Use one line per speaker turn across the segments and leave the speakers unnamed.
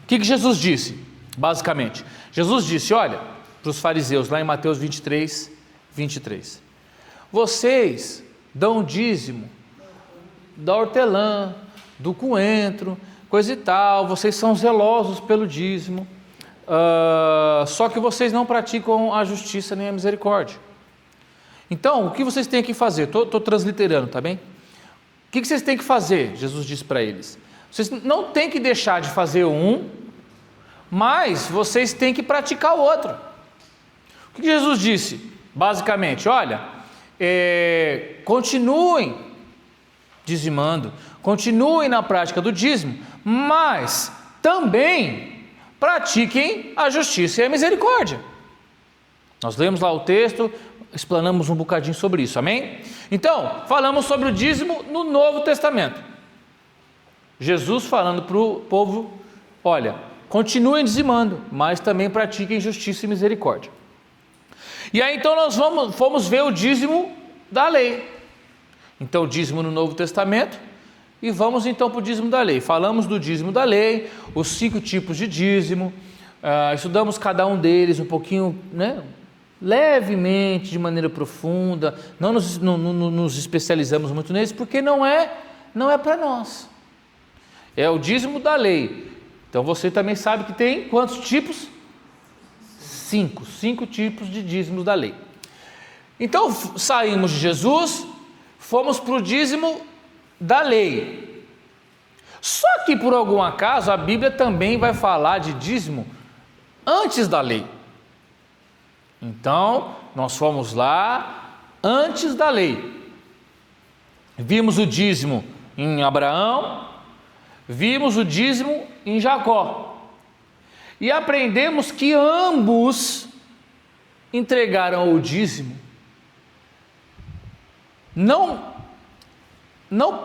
O que Jesus disse, basicamente? Jesus disse, olha, para os fariseus, lá em Mateus 23, 23. Vocês dão dízimo da hortelã, do coentro, coisa e tal, vocês são zelosos pelo dízimo, só que vocês não praticam a justiça nem a misericórdia. Então, o que vocês têm que fazer? Estou transliterando, tá bem? O que vocês têm que fazer? Jesus disse para eles. Vocês não têm que deixar de fazer um, mas vocês têm que praticar o outro. O que Jesus disse? Basicamente, olha, continuem dizimando, continuem na prática do dízimo, mas também pratiquem a justiça e a misericórdia. Nós lemos lá o texto, explanamos um bocadinho sobre isso, amém? Então, falamos sobre o dízimo no Novo Testamento. Jesus falando para o povo, olha, continuem dizimando, mas também pratiquem justiça e misericórdia. E aí então nós fomos ver o dízimo da lei. Então o dízimo no Novo Testamento, e vamos então para o dízimo da lei. Falamos do dízimo da lei, os 5 tipos de dízimo, estudamos cada um deles um pouquinho, né, levemente, de maneira profunda, não nos especializamos muito neles, porque não é para nós. É o dízimo da lei. Então você também sabe que tem quantos tipos? 5 tipos de dízimos da lei. Então saímos de Jesus, fomos para o dízimo da lei. Só que por algum acaso a Bíblia também vai falar de dízimo antes da lei. Então nós fomos lá antes da lei. Vimos o dízimo em Abraão, vimos o dízimo em Jacó. E aprendemos que ambos entregaram o dízimo, não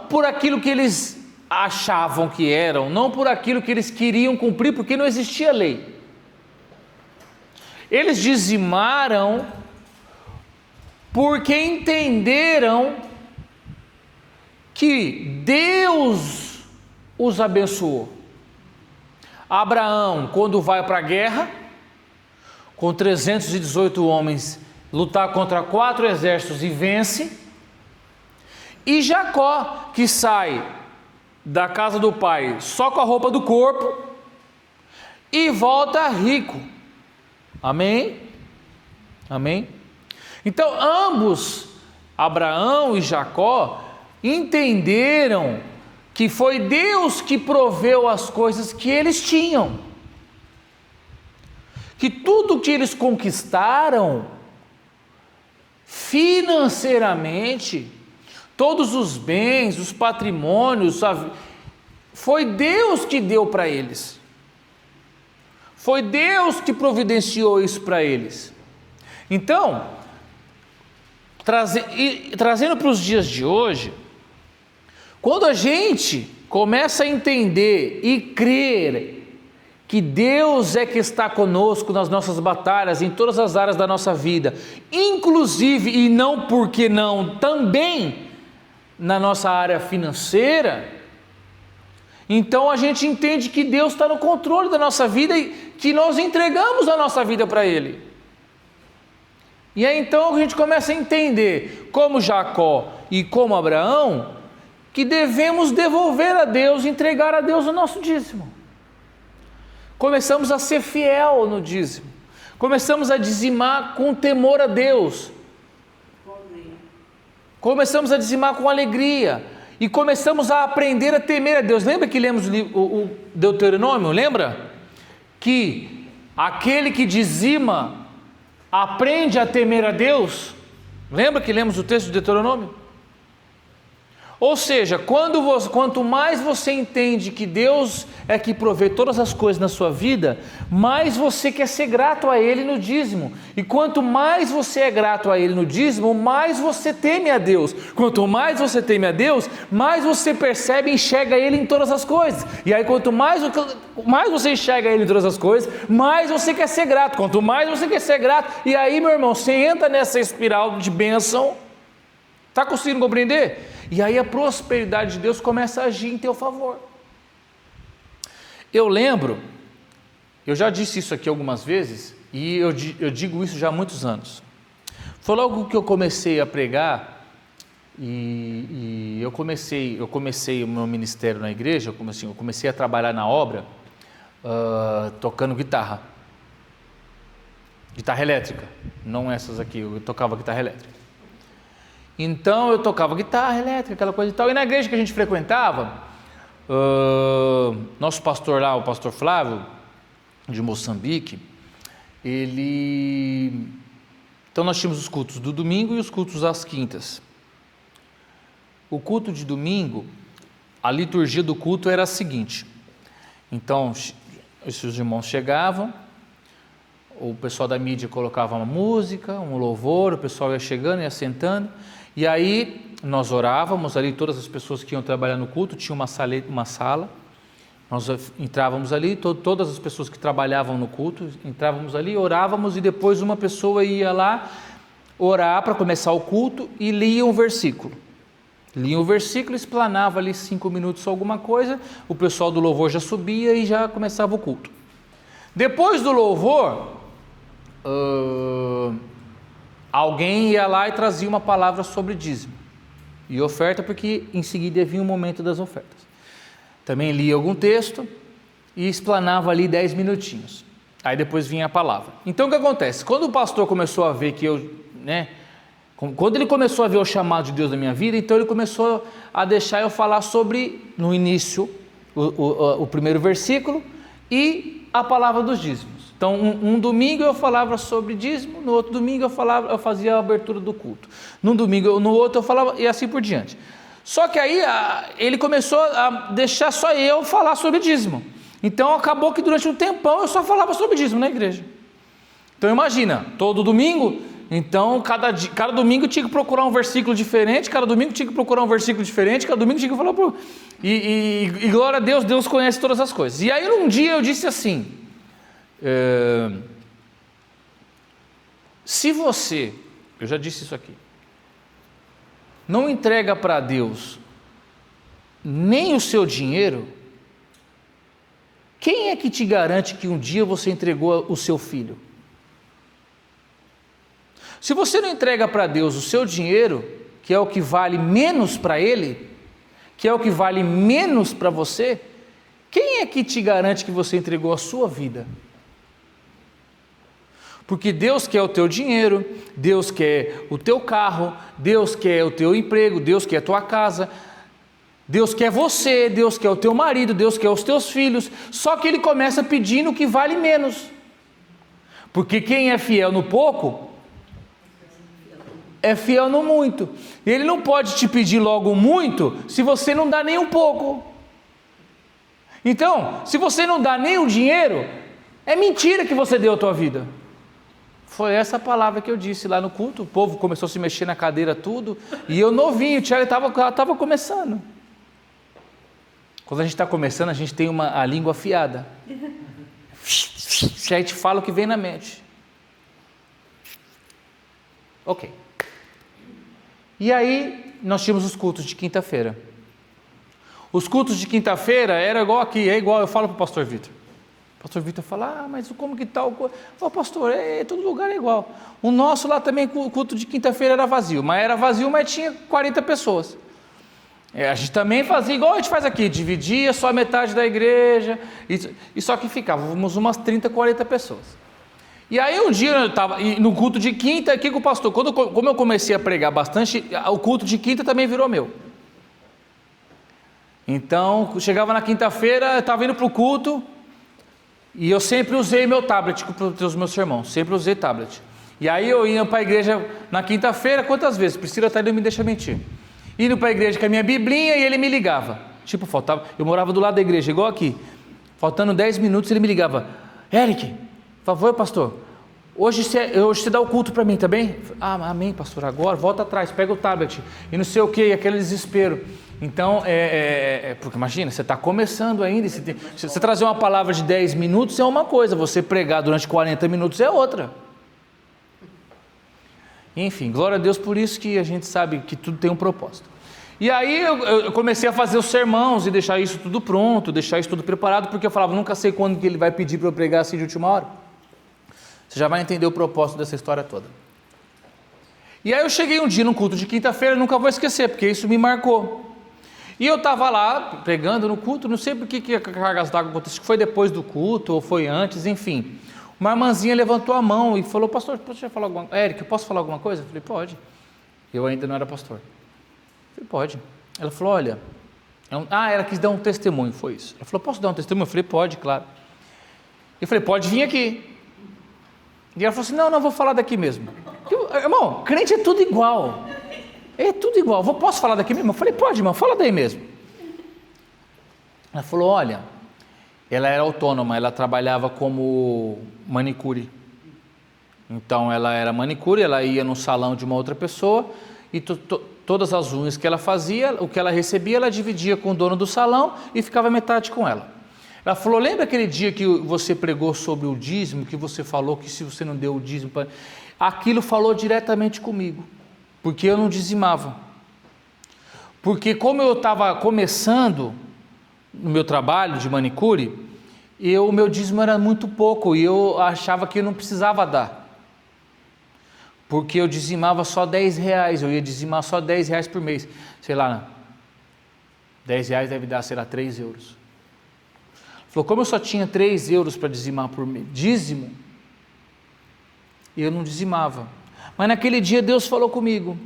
por aquilo que eles achavam que eram, não por aquilo que eles queriam cumprir, porque não existia lei. Eles dizimaram porque entenderam que Deus os abençoou. Abraão, quando vai para a guerra, com 318 homens, lutar contra 4 exércitos e vence. E Jacó, que sai da casa do pai só com a roupa do corpo e volta rico. Amém? Amém? Então ambos, Abraão e Jacó, entenderam que foi Deus que proveu as coisas que eles tinham, que tudo que eles conquistaram financeiramente, todos os bens, os patrimônios, foi Deus que deu para eles, foi Deus que providenciou isso para eles. Então, trazendo para os dias de hoje, quando a gente começa a entender e crer que Deus é que está conosco nas nossas batalhas, em todas as áreas da nossa vida, inclusive, e não porque não, também na nossa área financeira, então a gente entende que Deus está no controle da nossa vida e que nós entregamos a nossa vida para Ele. E aí então a gente começa a entender, como Jacó e como Abraão, que devemos devolver a Deus, entregar a Deus o nosso dízimo. Começamos a ser fiel no dízimo, começamos a dizimar com temor a Deus, começamos a dizimar com alegria, e começamos a aprender a temer a Deus. Lembra que lemos o Deuteronômio? Lembra? Que aquele que dizima aprende a temer a Deus. Lembra que lemos o texto do Deuteronômio? Ou seja, quanto mais você entende que Deus é que provê todas as coisas na sua vida, mais você quer ser grato a Ele no dízimo. E quanto mais você é grato a Ele no dízimo, mais você teme a Deus. Quanto mais você teme a Deus, mais você percebe e enxerga Ele em todas as coisas. E aí quanto mais você enxerga Ele em todas as coisas, mais você quer ser grato. Quanto mais você quer ser grato, e aí, meu irmão, você entra nessa espiral de bênção. Está conseguindo compreender? E aí a prosperidade de Deus começa a agir em teu favor. Eu lembro Eu já disse isso aqui algumas vezes e eu digo isso já há muitos anos. Foi logo que eu comecei a pregar e eu comecei o meu ministério na igreja, eu comecei a trabalhar na obra tocando guitarra elétrica, não essas aqui, eu tocava guitarra elétrica. Então eu tocava guitarra elétrica, aquela coisa e tal, e na igreja que a gente frequentava, nosso pastor lá, o pastor Flávio, de Moçambique, então nós tínhamos os cultos do domingo e os cultos às quintas. O culto de domingo, a liturgia do culto era a seguinte: então, esses irmãos chegavam, o pessoal da mídia colocava uma música, um louvor, o pessoal ia chegando, ia sentando, e aí nós orávamos ali, todas as pessoas que iam trabalhar no culto, tinha uma sala, nós entrávamos ali, todas as pessoas que trabalhavam no culto, entrávamos ali, orávamos, e depois uma pessoa ia lá orar para começar o culto e lia um versículo. Lia um versículo, explanava ali 5 minutos alguma coisa, o pessoal do louvor já subia e já começava o culto. Depois do louvor, alguém ia lá e trazia uma palavra sobre dízimo e oferta, porque em seguida vinha o momento das ofertas. Também lia algum texto e explanava ali 10 minutinhos. Aí depois vinha a palavra. Então o que acontece? Quando o pastor começou a ver que quando ele começou a ver o chamado de Deus na minha vida, então ele começou a deixar eu falar sobre, no início, o primeiro versículo e a palavra dos dízimos. Então um domingo eu falava sobre dízimo, no outro domingo eu fazia a abertura do culto. No outro eu falava, e assim por diante. Só que aí ele começou a deixar só eu falar sobre dízimo. Então acabou que durante um tempão eu só falava sobre dízimo na igreja. Então imagina, todo domingo, então cada domingo tinha que procurar um versículo diferente, cada domingo tinha que procurar um versículo diferente, cada domingo tinha que falar... E glória a Deus, Deus conhece todas as coisas. E aí um dia eu disse assim, se você, eu já disse isso aqui, não entrega para Deus nem o seu dinheiro, quem é que te garante que um dia você entregou o seu filho? Se você não entrega para Deus o seu dinheiro, que é o que vale menos para Ele, que é o que vale menos para você, quem é que te garante que você entregou a sua vida? Porque Deus quer o teu dinheiro, Deus quer o teu carro, Deus quer o teu emprego, Deus quer a tua casa, Deus quer você, Deus quer o teu marido, Deus quer os teus filhos, só que Ele começa pedindo o que vale menos. Porque quem é fiel no pouco, é fiel no muito. Ele não pode te pedir logo muito, se você não dá nem um pouco. Então, se você não dá nem o dinheiro, é mentira que você deu a tua vida. Foi essa palavra que eu disse lá no culto, o povo começou a se mexer na cadeira tudo, e eu novinho, o Thiago estava começando. Quando a gente está começando, a gente tem a língua afiada. A gente fala o que vem na mente. Ok. E aí, nós tínhamos os cultos de quinta-feira. Os cultos de quinta-feira era igual aqui, é igual, eu falo para o pastor Vitor. O pastor Vitor fala, mas como que tal? Eu falo, pastor, todo lugar é igual. O nosso lá também, o culto de quinta-feira era vazio, mas tinha 40 pessoas. A gente também fazia igual a gente faz aqui, dividia só a metade da igreja, e só que ficávamos umas 30, 40 pessoas. E aí um dia eu estava no culto de quinta, aqui com o pastor, como eu comecei a pregar bastante, o culto de quinta também virou meu. Então, chegava na quinta-feira, eu estava indo para o culto, e eu sempre usei meu tablet para os meus sermões, sempre usei tablet. E aí eu ia para a igreja na quinta-feira, quantas vezes? Priscila até não me deixa mentir. Indo para a igreja com a minha biblinha e ele me ligava. Eu morava do lado da igreja, igual aqui. Faltando 10 minutos ele me ligava. Eric, por favor, pastor, hoje você dá o culto para mim, tá bem? Amém, pastor, agora, volta atrás, pega o tablet. E não sei o que, aquele desespero. Então, porque imagina, você está começando ainda, se você trazer uma palavra de 10 minutos é uma coisa, você pregar durante 40 minutos é outra. Enfim, glória a Deus por isso que a gente sabe que tudo tem um propósito. E aí eu comecei a fazer os sermãos e deixar isso tudo pronto, deixar isso tudo preparado, porque eu falava, nunca sei quando que ele vai pedir para eu pregar assim de última hora. Você já vai entender o propósito dessa história toda. E aí eu cheguei um dia num culto de quinta-feira, nunca vou esquecer, porque isso me marcou. E eu estava lá pregando no culto, não sei por que a cargas d'água aconteceu, que foi depois do culto ou foi antes, enfim. Uma irmãzinha levantou a mão e falou, pastor, posso falar alguma coisa? Érico, eu posso falar alguma coisa? Eu falei, pode. Eu ainda não era pastor. Eu falei, pode. Ela falou, olha, ela quis dar um testemunho, foi isso. Ela falou, posso dar um testemunho? Eu falei, pode, claro. Eu falei, pode vir aqui. E ela falou assim, não, vou falar daqui mesmo. Irmão, crente é tudo igual. É tudo igual. Posso falar daqui mesmo? Eu falei, pode, irmão, fala daí mesmo. Ela falou, olha, ela era autônoma, ela trabalhava como manicure. Então ela era manicure, ela ia no salão de uma outra pessoa e todas as unhas que ela fazia, o que ela recebia, ela dividia com o dono do salão e ficava metade com ela. Ela falou, lembra aquele dia que você pregou sobre o dízimo, que você falou que se você não deu o dízimo, aquilo falou diretamente comigo, porque eu não dizimava. Porque como eu estava começando no meu trabalho de manicure, o meu dízimo era muito pouco e eu achava que eu não precisava dar. Porque eu dizimava só R$10, eu ia dizimar só R$10 por mês. Sei lá, R$10 deve dar, sei lá, 3 euros. Falou, como eu só tinha 3 euros para dizimar por mês, dízimo, eu não dizimava. Mas naquele dia Deus falou comigo,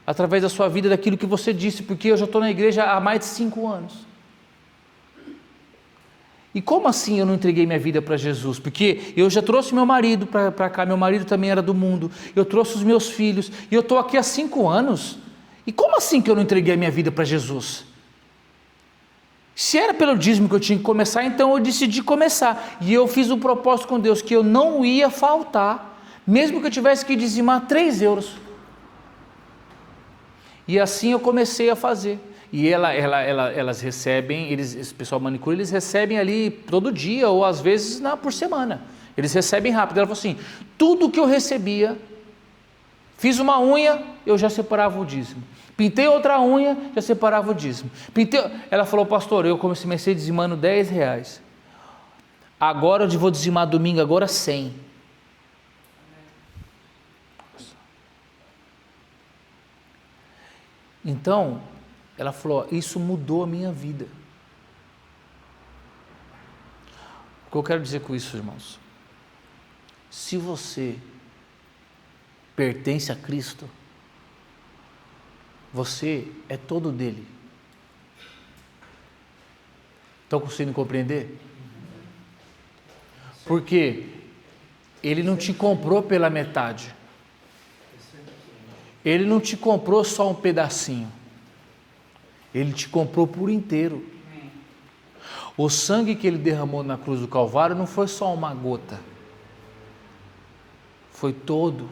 através da sua vida, daquilo que você disse, porque eu já estou na igreja há mais de 5 anos. E como assim eu não entreguei minha vida para Jesus? Porque eu já trouxe meu marido para cá, meu marido também era do mundo, eu trouxe os meus filhos, e eu estou aqui há 5 anos, e como assim que eu não entreguei a minha vida para Jesus? Se era pelo dízimo que eu tinha que começar, então eu decidi começar, e eu fiz um propósito com Deus, que eu não ia faltar, mesmo que eu tivesse que dizimar 3 euros, e assim eu comecei a fazer. E elas recebem, esse pessoal manicure, eles recebem ali todo dia, ou às vezes por semana, eles recebem rápido. Ela falou assim, tudo que eu recebia, fiz uma unha, eu já separava o dízimo, pintei outra unha, já separava o dízimo, ela falou, pastor, eu comecei dizimando R$10, agora eu vou dizimar domingo, agora 100. Então, ela falou, isso mudou a minha vida. O que eu quero dizer com isso, irmãos? Se você pertence a Cristo, você é todo dele. Estão conseguindo compreender? Porque ele não te comprou pela metade. Ele não te comprou só um pedacinho. Ele te comprou por inteiro. O sangue que ele derramou na cruz do Calvário não foi só uma gota. Foi todo.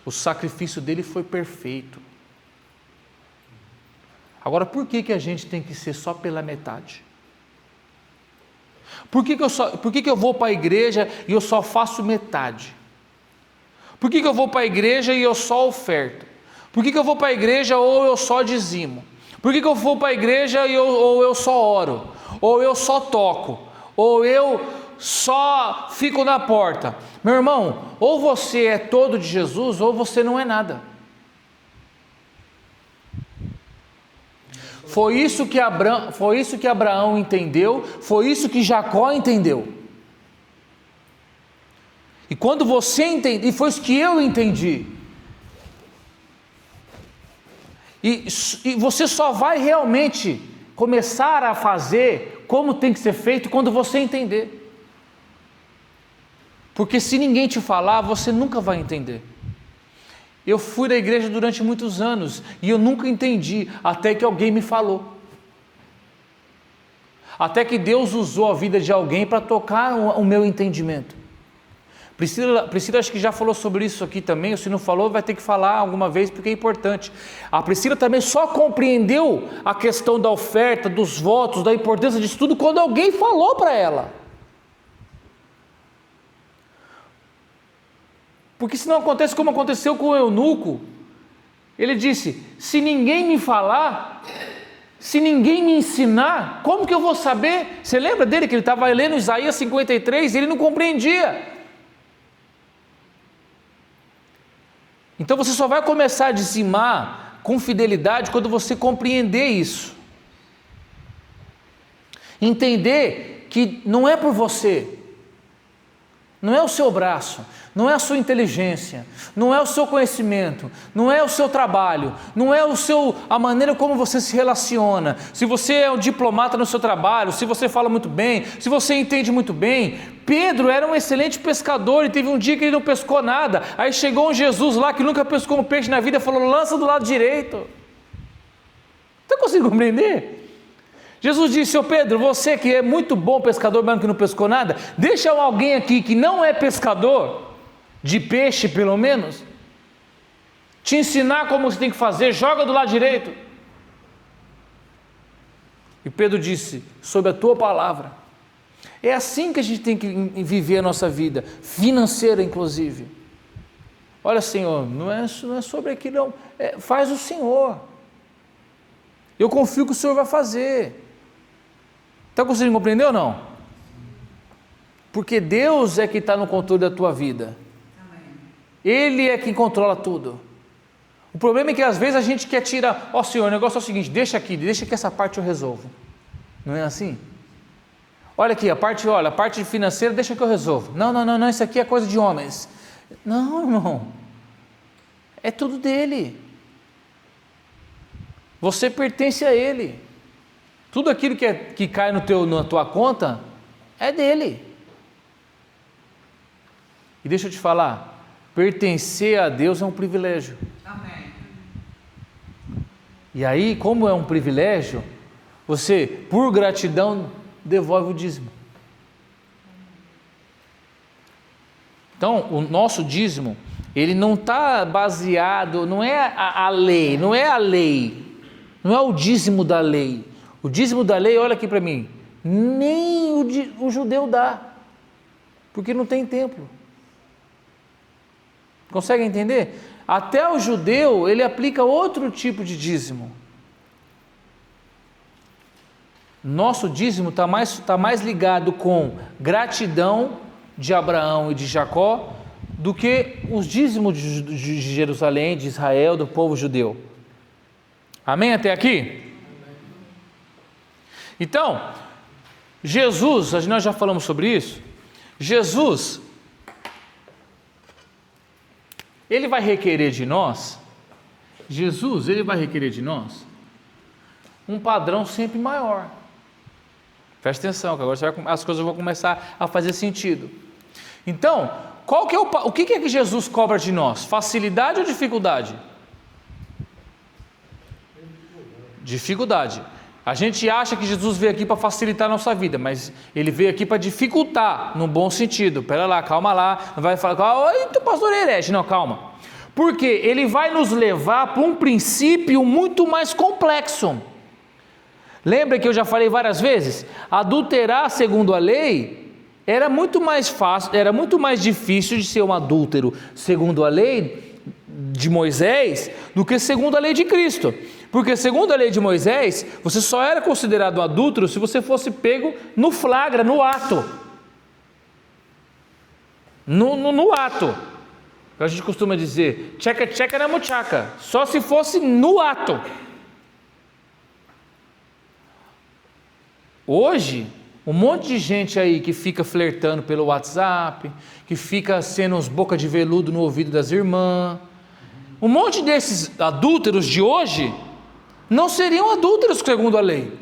O sacrifício dele foi perfeito. Agora, por que a gente tem que ser só pela metade? Por que eu vou para a igreja e eu só faço metade? Por que eu vou para a igreja e eu só oferto? Por que eu vou para a igreja ou eu só dizimo? Por que eu vou para a igreja ou eu só oro? Ou eu só toco? Ou eu só fico na porta? Meu irmão, ou você é todo de Jesus ou você não é nada. Foi isso que Abraão entendeu, foi isso que Jacó entendeu. E quando você entende, e foi isso que eu entendi, e você só vai realmente começar a fazer como tem que ser feito quando você entender. Porque se ninguém te falar, você nunca vai entender. Eu fui da igreja durante muitos anos e eu nunca entendi, até que alguém me falou. Até que Deus usou a vida de alguém para tocar o meu entendimento. Priscila acho que já falou sobre isso aqui também, ou se não falou vai ter que falar alguma vez porque é importante. A Priscila também só compreendeu a questão da oferta, dos votos, da importância disso tudo quando alguém falou para ela. Porque se não acontece como aconteceu com o eunuco, Ele disse: se ninguém me falar, se ninguém me ensinar, como que eu vou saber? Você lembra dele que ele estava lendo Isaías 53 e ele não compreendia. Então você só vai começar a dizimar com fidelidade quando você compreender isso. Entender que não é por você, não é o seu braço, não é a sua inteligência, não é o seu conhecimento, não é o seu trabalho, não é a maneira como você se relaciona, se você é um diplomata no seu trabalho, se você fala muito bem, se você entende muito bem. Pedro era um excelente pescador e teve um dia que ele não pescou nada, aí chegou um Jesus lá que nunca pescou um peixe na vida e falou: lança do lado direito. Você consegue compreender? Jesus disse: ô Pedro, você que é muito bom pescador, mesmo que não pescou nada, deixa alguém aqui que não é pescador, de peixe pelo menos, te ensinar como você tem que fazer, joga do lado direito. E Pedro disse: sob a tua palavra. É assim que a gente tem que viver a nossa vida, financeira inclusive. Olha, Senhor, não é sobre aqui não, faz o Senhor. Eu confio que o Senhor vai fazer. Está conseguindo compreender ou não? Porque Deus é que está no controle da tua vida. Ele é quem controla tudo. O problema é que às vezes a gente quer tirar: ó Senhor, o negócio é o seguinte, deixa que essa parte eu resolvo. Não é assim? Olha aqui, a parte financeira deixa que eu resolvo. Não, isso aqui é coisa de homens. Não, irmão. É tudo dele. Você pertence a ele. Tudo aquilo que cai na tua conta é dele. E deixa eu te falar, pertencer a Deus é um privilégio.
Amém.
E aí, como é um privilégio, você, por gratidão, devolve o dízimo. Então, o nosso dízimo, ele não está baseado, não é a lei, não é o dízimo da lei. O dízimo da lei, olha aqui para mim, nem o judeu dá, porque não tem templo. Consegue entender? Até o judeu, ele aplica outro tipo de dízimo. Nosso dízimo está mais ligado com gratidão de Abraão e de Jacó do que os dízimos de Jerusalém, de Israel, do povo judeu. Amém até aqui? Então, Jesus, nós já falamos sobre isso, Jesus, ele vai requerer de nós um padrão sempre maior. Presta atenção, que agora as coisas vão começar a fazer sentido. Então, o que é que Jesus cobra de nós? Facilidade ou dificuldade? Dificuldade. A gente acha que Jesus veio aqui para facilitar a nossa vida, mas ele veio aqui para dificultar, no bom sentido. Pera lá, calma lá, não vai falar: oi, tu pastor herege. Não, calma. Porque ele vai nos levar para um princípio muito mais complexo. Lembra que eu já falei várias vezes? Adulterar segundo a lei era muito mais fácil, era muito mais difícil de ser um adúltero segundo a lei de Moisés do que segundo a lei de Cristo. Porque segundo a lei de Moisés, você só era considerado um adúltero se você fosse pego no flagra, no ato. No ato. A gente costuma dizer, tcheca na muchaca, só se fosse no ato. Hoje, um monte de gente aí que fica flertando pelo WhatsApp, que fica sendo uns boca de veludo no ouvido das irmãs, um monte desses adúlteros de hoje não seriam adúlteros segundo a lei.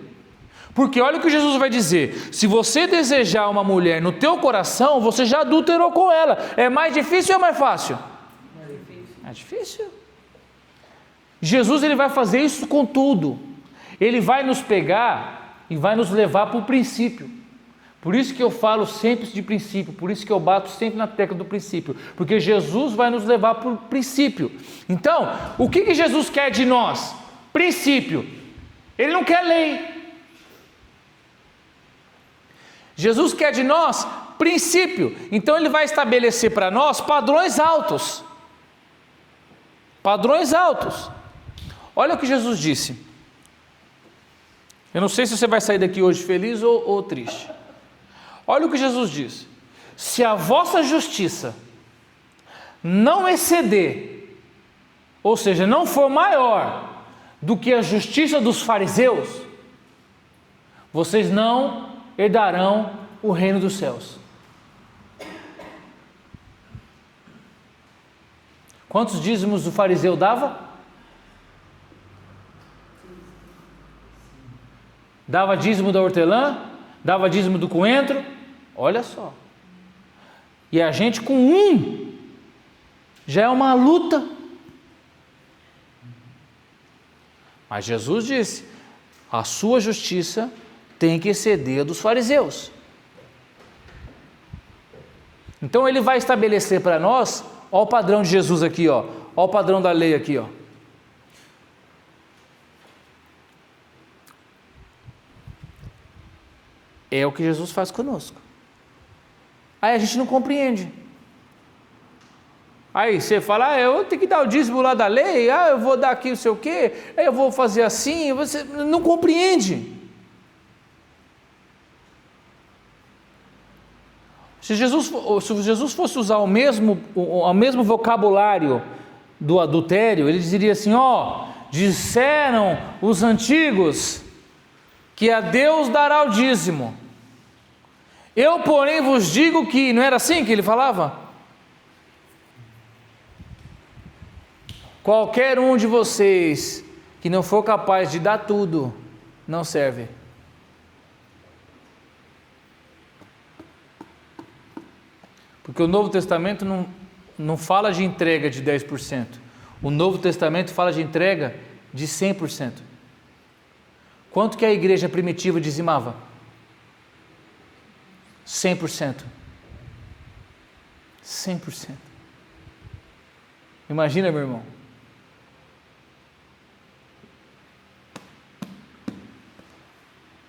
Porque olha o que Jesus vai dizer: se você desejar uma mulher no teu coração, você já adulterou com ela. É mais difícil ou é mais fácil? É difícil. Jesus, ele vai fazer isso com tudo. Ele vai nos pegar e vai nos levar para o princípio. Por isso que eu falo sempre de princípio, por isso que eu bato sempre na tecla do princípio, porque Jesus vai nos levar para o princípio. Então, o que Jesus quer de nós? Princípio. Ele não quer lei. Jesus quer de nós princípio. Então ele vai estabelecer para nós padrões altos. Padrões altos. Olha o que Jesus disse. Eu não sei se você vai sair daqui hoje feliz ou triste. Olha o que Jesus disse. Se a vossa justiça não exceder, ou seja, não for maior do que a justiça dos fariseus, vocês não herdarão o reino dos céus. Quantos dízimos o fariseu dava? Dava dízimo da hortelã, dava dízimo do coentro, olha só. E a gente com já é uma luta. Mas Jesus disse, a sua justiça tem que exceder a dos fariseus. Então ele vai estabelecer para nós, ó o padrão de Jesus aqui, ó o padrão da lei aqui, ó. É o que Jesus faz conosco. Aí a gente não compreende. Aí você fala, eu tenho que dar o dízimo lá da lei, eu vou dar aqui não sei o quê, eu vou fazer assim, você não compreende. Se Jesus fosse usar o mesmo vocabulário do adultério, ele diria assim, disseram os antigos que a Deus dará o dízimo. Eu, porém, vos digo que... Não era assim que ele falava? Qualquer um de vocês que não for capaz de dar tudo, não serve. Porque o Novo Testamento não fala de entrega de 10%. O Novo Testamento fala de entrega de 100%. Quanto que a igreja primitiva dizimava? 100%. 100%. Imagina, meu irmão.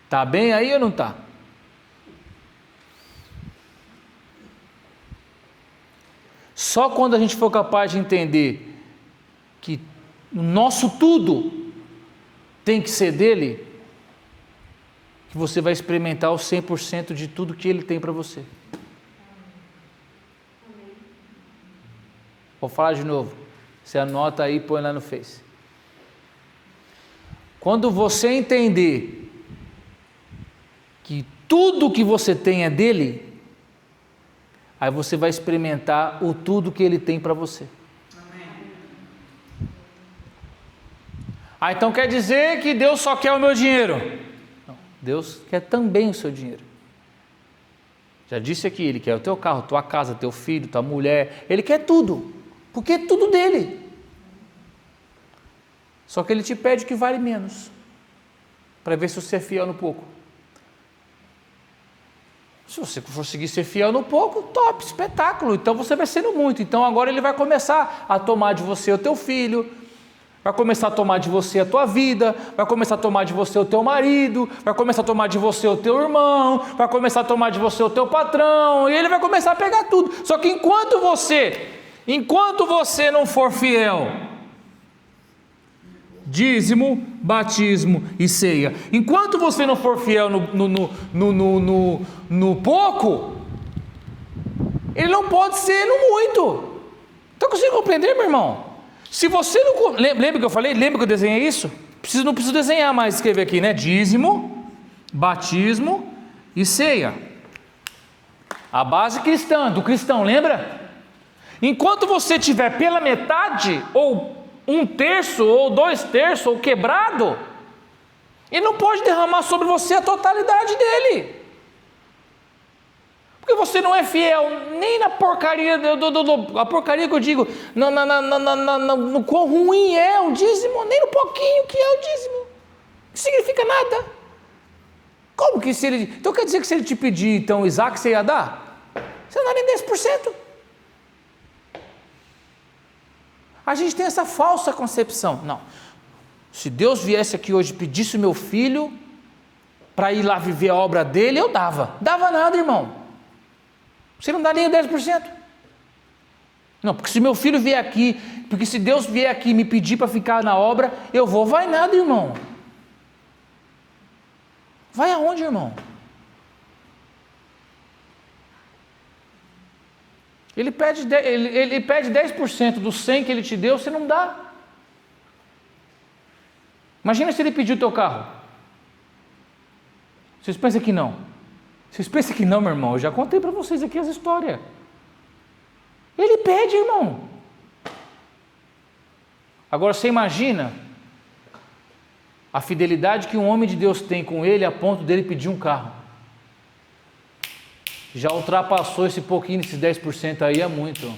Tá bem aí ou não tá? Só quando a gente for capaz de entender que o nosso tudo tem que ser dele, que você vai experimentar o 100% de tudo que ele tem para você. Vou falar de novo. Você anota aí e põe lá no Face. Quando você entender que tudo que você tem é dele, aí você vai experimentar o tudo que ele tem para você. Então quer dizer que Deus só quer o meu dinheiro? Não, Deus quer também o seu dinheiro. Já disse aqui, Ele quer o teu carro, tua casa, teu filho, tua mulher, Ele quer tudo, porque é tudo dele. Só que Ele te pede que vale menos, para ver se você é fiel no pouco. Se você conseguir ser fiel no pouco, top, espetáculo, então você vai ser no muito. Então agora Ele vai começar a tomar de você o teu filho, vai começar a tomar de você a tua vida, vai começar a tomar de você o teu marido, vai começar a tomar de você o teu irmão, vai começar a tomar de você o teu patrão, e ele vai começar a pegar tudo. Só que enquanto você não for fiel, dízimo, batismo e ceia, enquanto você não for fiel no pouco, ele não pode ser no muito. Então consegue compreender, meu irmão? Se você não... Lembra que eu falei? Lembra que eu desenhei isso? Não preciso desenhar mais, escrever aqui, né? Dízimo, batismo e ceia. A base cristã, do cristão, lembra? Enquanto você tiver pela metade, ou 1/3, ou 2/3, ou quebrado, ele não pode derramar sobre você a totalidade dele. Porque você não é fiel nem na porcaria, a porcaria que eu digo, no quão ruim é o dízimo, nem no pouquinho que é o dízimo. Não significa nada. Como que se ele... Então quer dizer que se ele te pedir, então, Isaac, você ia dar? Você não dá nem 10%. A gente tem essa falsa concepção. Não. Se Deus viesse aqui hoje e pedisse o meu filho para ir lá viver a obra dele, eu dava. Dava nada, irmão. Você não dá nem o 10%. Não, porque se meu filho vier aqui, porque se Deus vier aqui me pedir para ficar na obra, eu vou. Vai nada, irmão. Vai aonde, irmão? Ele pede 10% do 100 que ele te deu, você não dá. Imagina se ele pedir o teu carro. Vocês pensam que não? Vocês pensam que não, meu irmão? Eu já contei para vocês aqui essa história. Ele pede, irmão. Agora você imagina a fidelidade que um homem de Deus tem com ele a ponto dele pedir um carro. Já ultrapassou esse pouquinho, esses 10% aí é muito.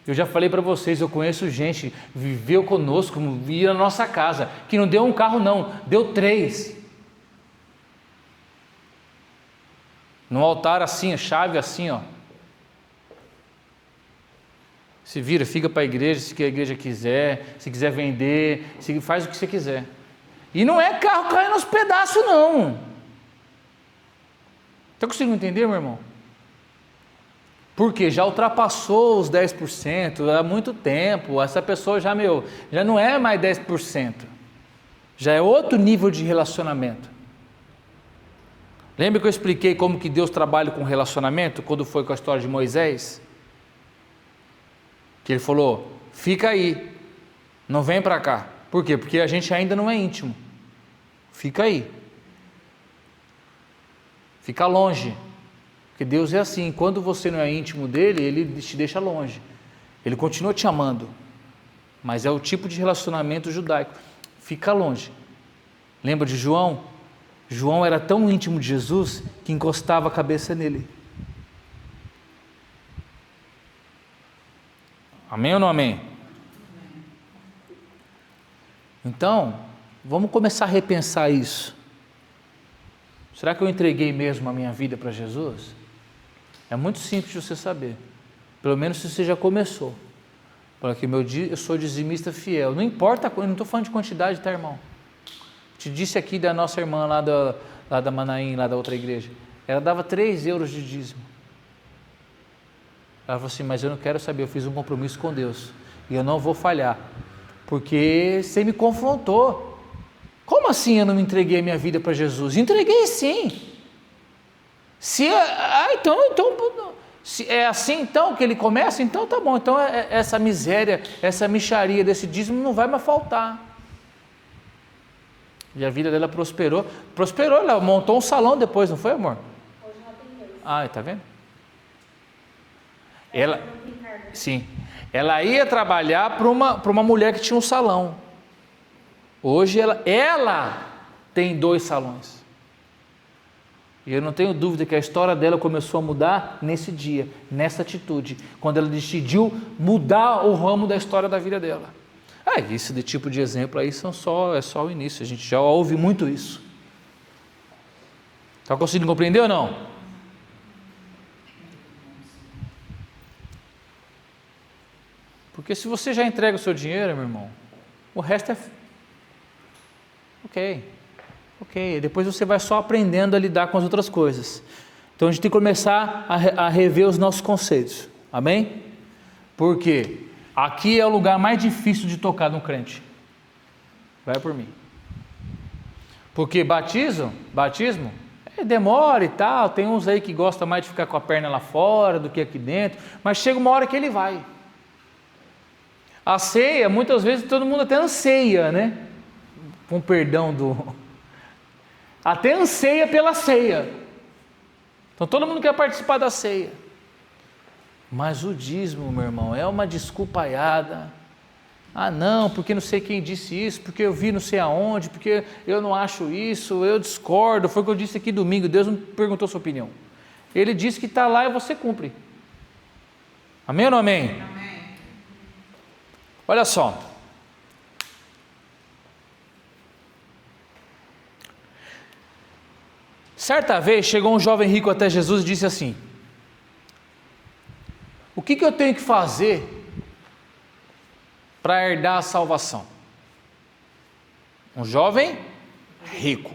Eu já falei para vocês, eu conheço gente, viveu conosco, via na nossa casa, que não deu um carro não, deu 3. No altar assim, a chave assim, ó. Se vira, fica para a igreja, se a igreja quiser, se quiser vender, faz o que você quiser. E não é carro caindo aos pedaços não. Está conseguindo entender, meu irmão? Porque já ultrapassou os 10% há muito tempo, essa pessoa já não é mais 10%, já é outro nível de relacionamento. Lembra que eu expliquei como que Deus trabalha com relacionamento, quando foi com a história de Moisés? Que ele falou, fica aí, não vem para cá. Por quê? Porque a gente ainda não é íntimo, fica aí, fica longe. Porque Deus é assim, quando você não é íntimo dele, ele te deixa longe. Ele continua te amando, mas é o tipo de relacionamento judaico. Fica longe. Lembra de João? João era tão íntimo de Jesus que encostava a cabeça nele. Amém ou não amém? Então, vamos começar a repensar isso. Será que eu entreguei mesmo a minha vida para Jesus? É muito simples de você saber, pelo menos se você já começou. Porque eu sou dizimista fiel, não importa, eu não estou falando de quantidade, tá, irmão? Te disse aqui da nossa irmã lá da Manaim, lá da outra igreja, ela dava 3 euros de dízimo. Ela falou assim, mas eu não quero saber, eu fiz um compromisso com Deus, e eu não vou falhar, porque você me confrontou. Como assim eu não me entreguei a minha vida para Jesus? Entreguei sim. Então, se é assim então que ele começa, então tá bom, então essa miséria, essa mixaria desse dízimo não vai mais faltar. E a vida dela prosperou, ela montou um salão depois, não foi, amor?
Hoje ela tem 2.
Ah, tá vendo? Ela ia trabalhar para uma mulher que tinha um salão. Hoje ela tem 2 salões. E eu não tenho dúvida que a história dela começou a mudar nesse dia, nessa atitude, quando ela decidiu mudar o ramo da história da vida dela. Esse tipo de exemplo aí é só o início, a gente já ouve muito isso. Está conseguindo compreender ou não? Porque se você já entrega o seu dinheiro, meu irmão, o resto é ok, depois você vai só aprendendo a lidar com as outras coisas. Então a gente tem que começar a rever os nossos conceitos, amém? Porque aqui é o lugar mais difícil de tocar no crente. Vai por mim. Porque batismo demora e tal, tem uns aí que gostam mais de ficar com a perna lá fora do que aqui dentro, mas chega uma hora que ele vai. A ceia, muitas vezes todo mundo até anseia, né? Com perdão até anseia pela ceia. Então todo mundo quer participar da ceia. Mas o dízimo, meu irmão, é uma desculpaiada. Não, porque não sei quem disse isso, porque eu vi não sei aonde, porque eu não acho isso, eu discordo. Foi o que eu disse aqui domingo, Deus não perguntou sua opinião. Ele disse que está lá e você cumpre. Amém ou não amém?
Amém.
Olha só. Certa vez chegou um jovem rico até Jesus e disse assim: o que eu tenho que fazer para herdar a salvação? Um jovem rico.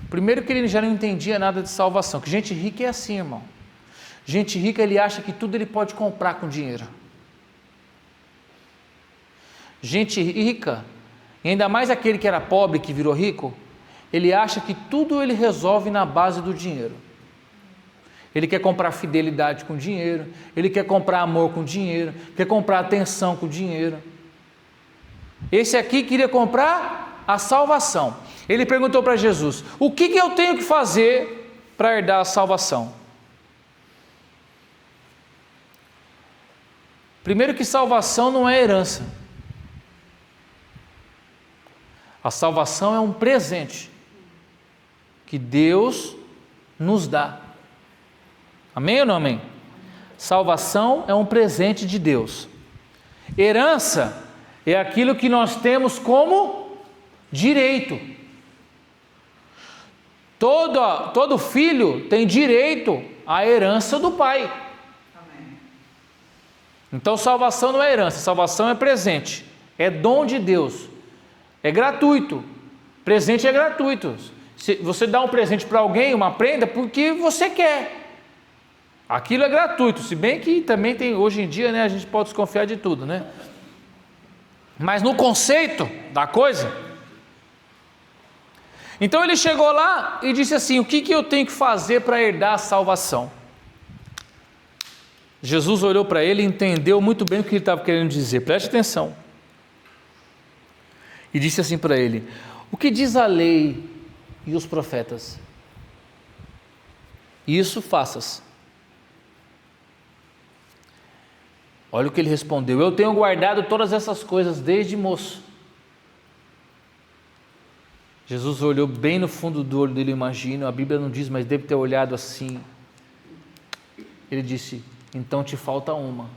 Primeiro que ele já não entendia nada de salvação, que gente rica é assim, irmão. Gente rica, ele acha que tudo ele pode comprar com dinheiro. Gente rica, e ainda mais aquele que era pobre que virou rico, ele acha que tudo ele resolve na base do dinheiro. Ele quer comprar fidelidade com dinheiro, ele quer comprar amor com dinheiro, quer comprar atenção com dinheiro. Esse aqui queria comprar a salvação. Ele perguntou para Jesus: o que eu tenho que fazer para herdar a salvação? Primeiro que salvação não é herança. A salvação é um presente que Deus nos dá. Amém ou não amém? Salvação é um presente de Deus. Herança é aquilo que nós temos como direito. Todo filho tem direito à herança do pai. Amém. Então salvação não é herança, salvação é presente, é dom de Deus, é gratuito. Presente é gratuito. Se você dá um presente para alguém, uma prenda, porque você quer. Aquilo é gratuito, se bem que também tem, hoje em dia, né, a gente pode desconfiar de tudo, né? Mas no conceito da coisa. Então ele chegou lá e disse assim: o que eu tenho que fazer para herdar a salvação? Jesus olhou para ele e entendeu muito bem o que ele estava querendo dizer, preste atenção. E disse assim para ele: o que diz a lei e os profetas? Isso faças. Olha o que ele respondeu: eu tenho guardado todas essas coisas desde moço. Jesus olhou bem no fundo do olho dele, imagino, a Bíblia não diz, mas deve ter olhado assim. Ele disse: então te falta uma.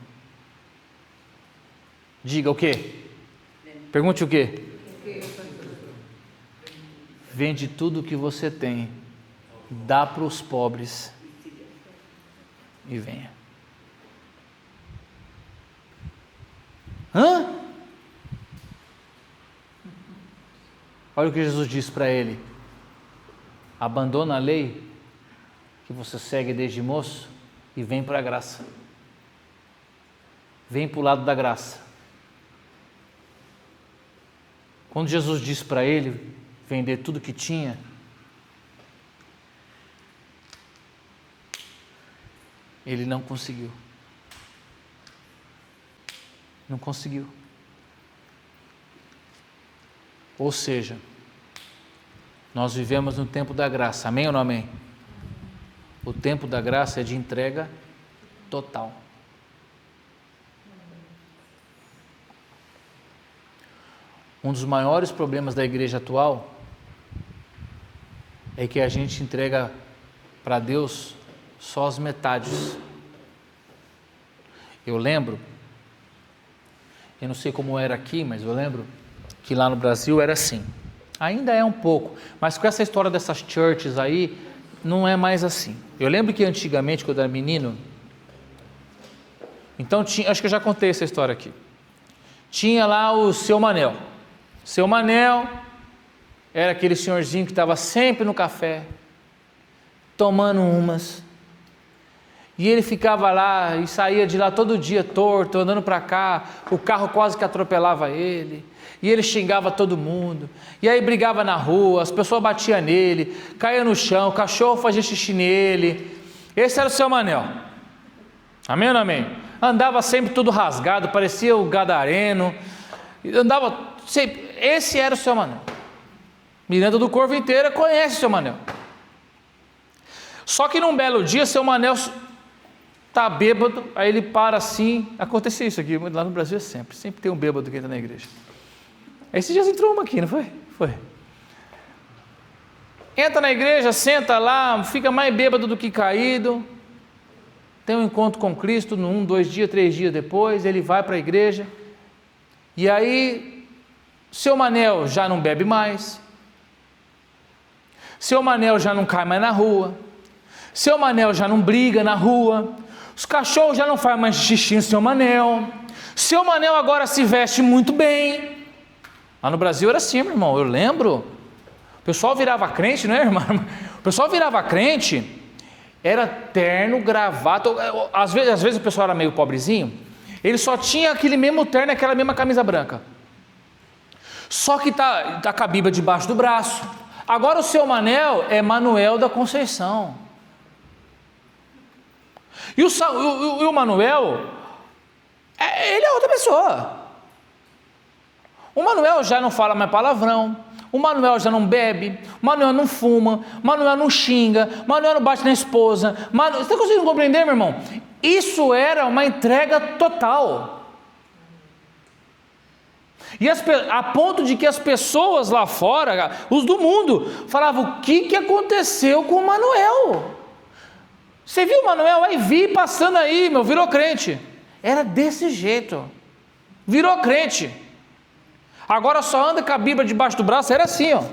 Diga o quê? Pergunte o quê? Vende tudo o que você tem, dá para os pobres e venha. Hã? Olha o que Jesus disse para ele: abandona a lei que você segue desde moço e vem para a graça. Vem para o lado da graça. Quando Jesus disse para ele vender tudo que tinha, ele não conseguiu. Não conseguiu. Ou seja, nós vivemos no tempo da graça, amém ou não amém? O tempo da graça é de entrega total. Um dos maiores problemas da igreja atual é que a gente entrega para Deus só as metades. Eu lembro, eu não sei como era aqui, mas eu lembro que lá no Brasil era assim. Ainda é um pouco, mas com essa história dessas churches aí, não é mais assim. Eu lembro que antigamente, quando eu era menino, então tinha, acho que eu já contei essa história aqui. Tinha lá o Seu Manel. Seu Manel era aquele senhorzinho que estava sempre no café, tomando umas. E ele ficava lá e saía de lá todo dia torto, andando para cá, o carro quase que atropelava ele, e ele xingava todo mundo, e aí brigava na rua, as pessoas batiam nele, caía no chão, o cachorro fazia xixi nele. Esse era o Seu Manel. Amém ou não amém? Andava sempre tudo rasgado, parecia o gadareno, andava sempre. Esse era o Seu Manel. Miranda do Corvo inteira conhece o Seu Manel. Só que num belo dia, Seu Manel está bêbado, aí ele para assim. Aconteceu isso aqui, lá no Brasil é sempre tem um bêbado que entra na igreja. Esses dias entrou uma aqui, não foi? Foi. Entra na igreja, senta lá, fica mais bêbado do que caído, tem um encontro com Cristo, 1, 2 dias, 3 dias depois, ele vai para a igreja, e aí, Seu Manel já não bebe mais, Seu Manel já não cai mais na rua, Seu Manel já não briga na rua, os cachorros já não fazem mais xixi no Seu Manel, Seu Manel agora se veste muito bem. Lá no Brasil era assim, meu irmão, eu lembro, o pessoal virava crente, né, irmão? O pessoal virava crente, Era terno, gravata. Às vezes o pessoal era meio pobrezinho, ele só tinha aquele mesmo terno e aquela mesma camisa branca. Só que tá com a Bíblia debaixo do braço. Agora o seu Manel é Manuel da Conceição. E o Manuel, ele é outra pessoa. O Manuel já não fala mais palavrão. O Manuel já não bebe, o Manuel não fuma, o Manuel não xinga, o Manuel não bate na esposa. Você está conseguindo compreender, meu irmão? Isso era uma entrega total. E a ponto de que as pessoas lá fora, os do mundo, falavam: o que aconteceu com o Manuel? Você viu o Manuel? Aí vi passando aí, virou crente. Era desse jeito, virou crente. Agora só anda com a Bíblia debaixo do braço, era assim, ó.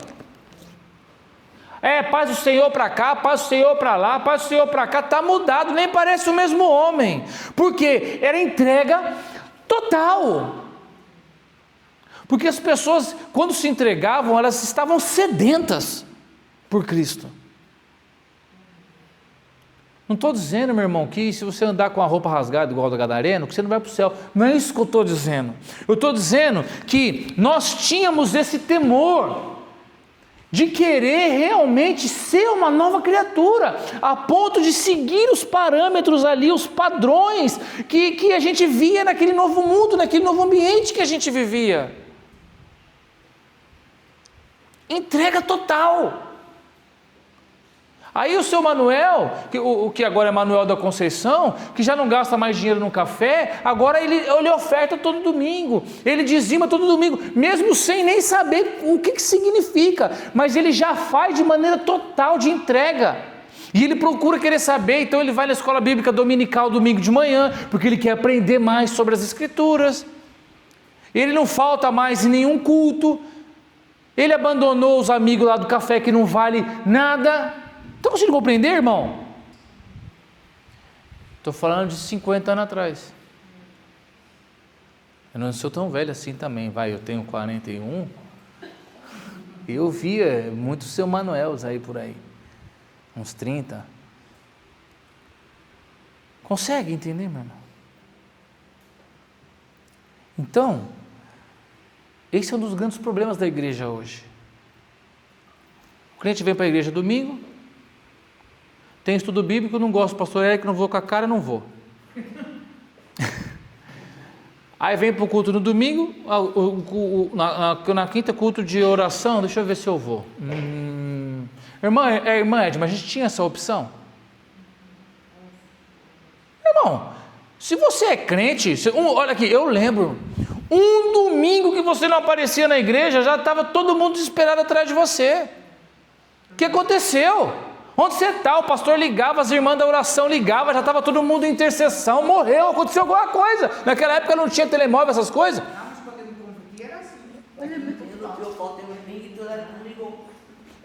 Paz do Senhor para cá, paz do Senhor para lá, paz do Senhor para cá, está mudado, nem parece o mesmo homem. Por quê? Era entrega total. Porque as pessoas, quando se entregavam, elas estavam sedentas por Cristo. Não estou dizendo, meu irmão, que se você andar com a roupa rasgada igual do gadareno, que você não vai para o céu. Não é isso que eu estou dizendo. Eu estou dizendo que nós tínhamos esse temor de querer realmente ser uma nova criatura, a ponto de seguir os parâmetros ali, os padrões que a gente via naquele novo mundo, naquele novo ambiente que a gente vivia. Entrega total. Aí o seu Manuel, o que agora é Manuel da Conceição, que já não gasta mais dinheiro no café, agora ele oferta todo domingo, ele dizima todo domingo, mesmo sem nem saber o que significa, mas ele já faz de maneira total de entrega, e ele procura querer saber, então ele vai na escola bíblica dominical domingo de manhã, porque ele quer aprender mais sobre as escrituras, ele não falta mais em nenhum culto, ele abandonou os amigos lá do café que não vale nada. Estão conseguindo compreender, irmão? Estou falando de 50 anos atrás. Eu não sou tão velho assim também, eu tenho 41. Eu via muitos seu Manuels aí por aí, uns 30. Consegue entender, meu irmão? Então, esse é um dos grandes problemas da igreja hoje. O crente vem para a igreja domingo, tem estudo bíblico, não gosto do pastor Eric, não vou com a cara, não vou. Aí vem para o culto no domingo, na quinta culto de oração, deixa eu ver se eu vou. Irmã Edma, a gente tinha essa opção? Irmão, se você é crente, olha aqui, eu lembro, um domingo que você não aparecia na igreja, já estava todo mundo desesperado atrás de você. O que aconteceu? Onde você está? O pastor ligava, as irmãs da oração ligavam, já estava todo mundo em intercessão, morreu, aconteceu alguma coisa. Naquela época não tinha telemóvel, essas coisas.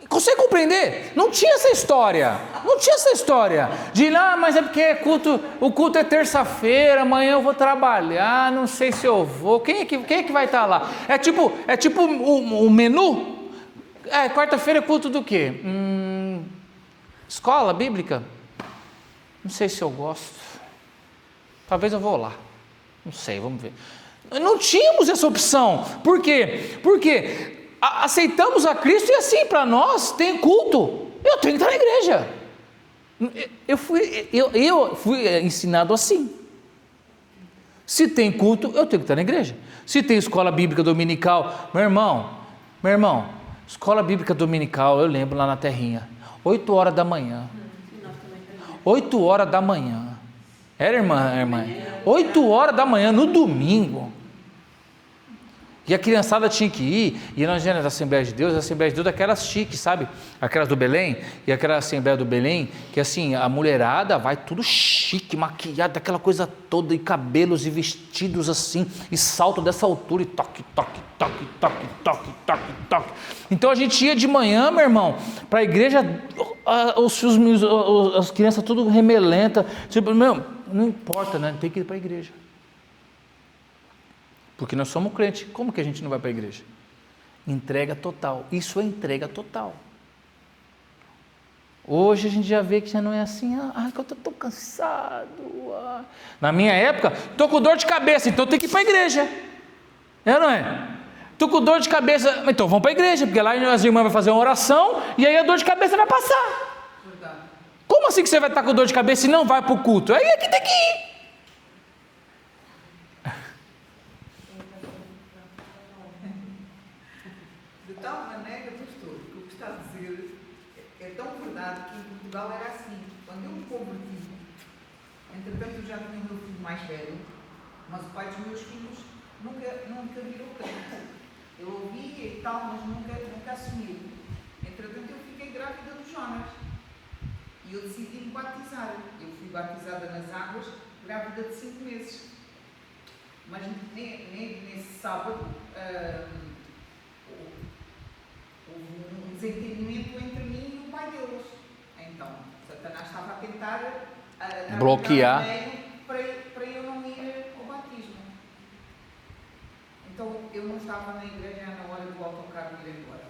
Consegue compreender? Não tinha essa história. Não tinha essa história de mas é porque o culto é terça-feira, amanhã eu vou trabalhar, não sei se eu vou. Quem é que vai estar lá? É tipo o menu. Quarta-feira é culto do quê? Escola bíblica? Não sei se eu gosto. Talvez eu vou lá. Não sei, vamos ver. Não tínhamos essa opção. Por quê? Porque aceitamos a Cristo e assim, para nós, tem culto. Eu tenho que estar na igreja. Eu fui ensinado assim. Se tem culto, eu tenho que estar na igreja. Se tem escola bíblica dominical, meu irmão, escola bíblica dominical, eu lembro lá na terrinha. 8 horas da manhã. 8 horas da manhã. Era, irmã? 8 horas da manhã, no domingo. E a criançada tinha que ir, e nós já nas Assembleias de Deus aquelas chiques, sabe? Aquelas do Belém, e aquela Assembleia do Belém, que assim, a mulherada vai tudo chique, maquiada, aquela coisa toda, e cabelos e vestidos assim, e salto dessa altura, e toque, toque, toque, toque, toque, toque, toque. Então a gente ia de manhã, meu irmão, para a igreja, as crianças tudo remelenta, tipo, não importa, né? Tem que ir para a igreja. Porque nós somos crentes. Como que a gente não vai para a igreja? Entrega total. Isso é entrega total. Hoje a gente já vê que já não é assim, que eu estou cansado. Na minha época, estou com dor de cabeça, então tem que ir para a igreja. Não é? Estou com dor de cabeça, então vamos para a igreja, porque lá as irmãs vão fazer uma oração e aí a dor de cabeça vai passar.
Verdade.
Como assim que você vai estar com dor de cabeça e não vai para o culto? Aí é que tem que ir.
De tal maneira, pastor, que o que está a dizer é tão verdade que em Portugal era assim. Quando eu me converti, entretanto eu já tinha o meu filho mais velho, mas o pai dos meus filhos nunca virou crente. Eu ouvia e tal, mas nunca assumiu. Entretanto eu fiquei grávida do Jonas e eu decidi me batizar. Eu fui batizada nas águas, grávida de 5 meses. Mas nesse sábado houve um desentendimento entre mim e o pai deles. Então, Satanás estava a tentar
bloquear
para eu não ir ao batismo. Então, eu não estava na igreja na hora do autocarro ir embora.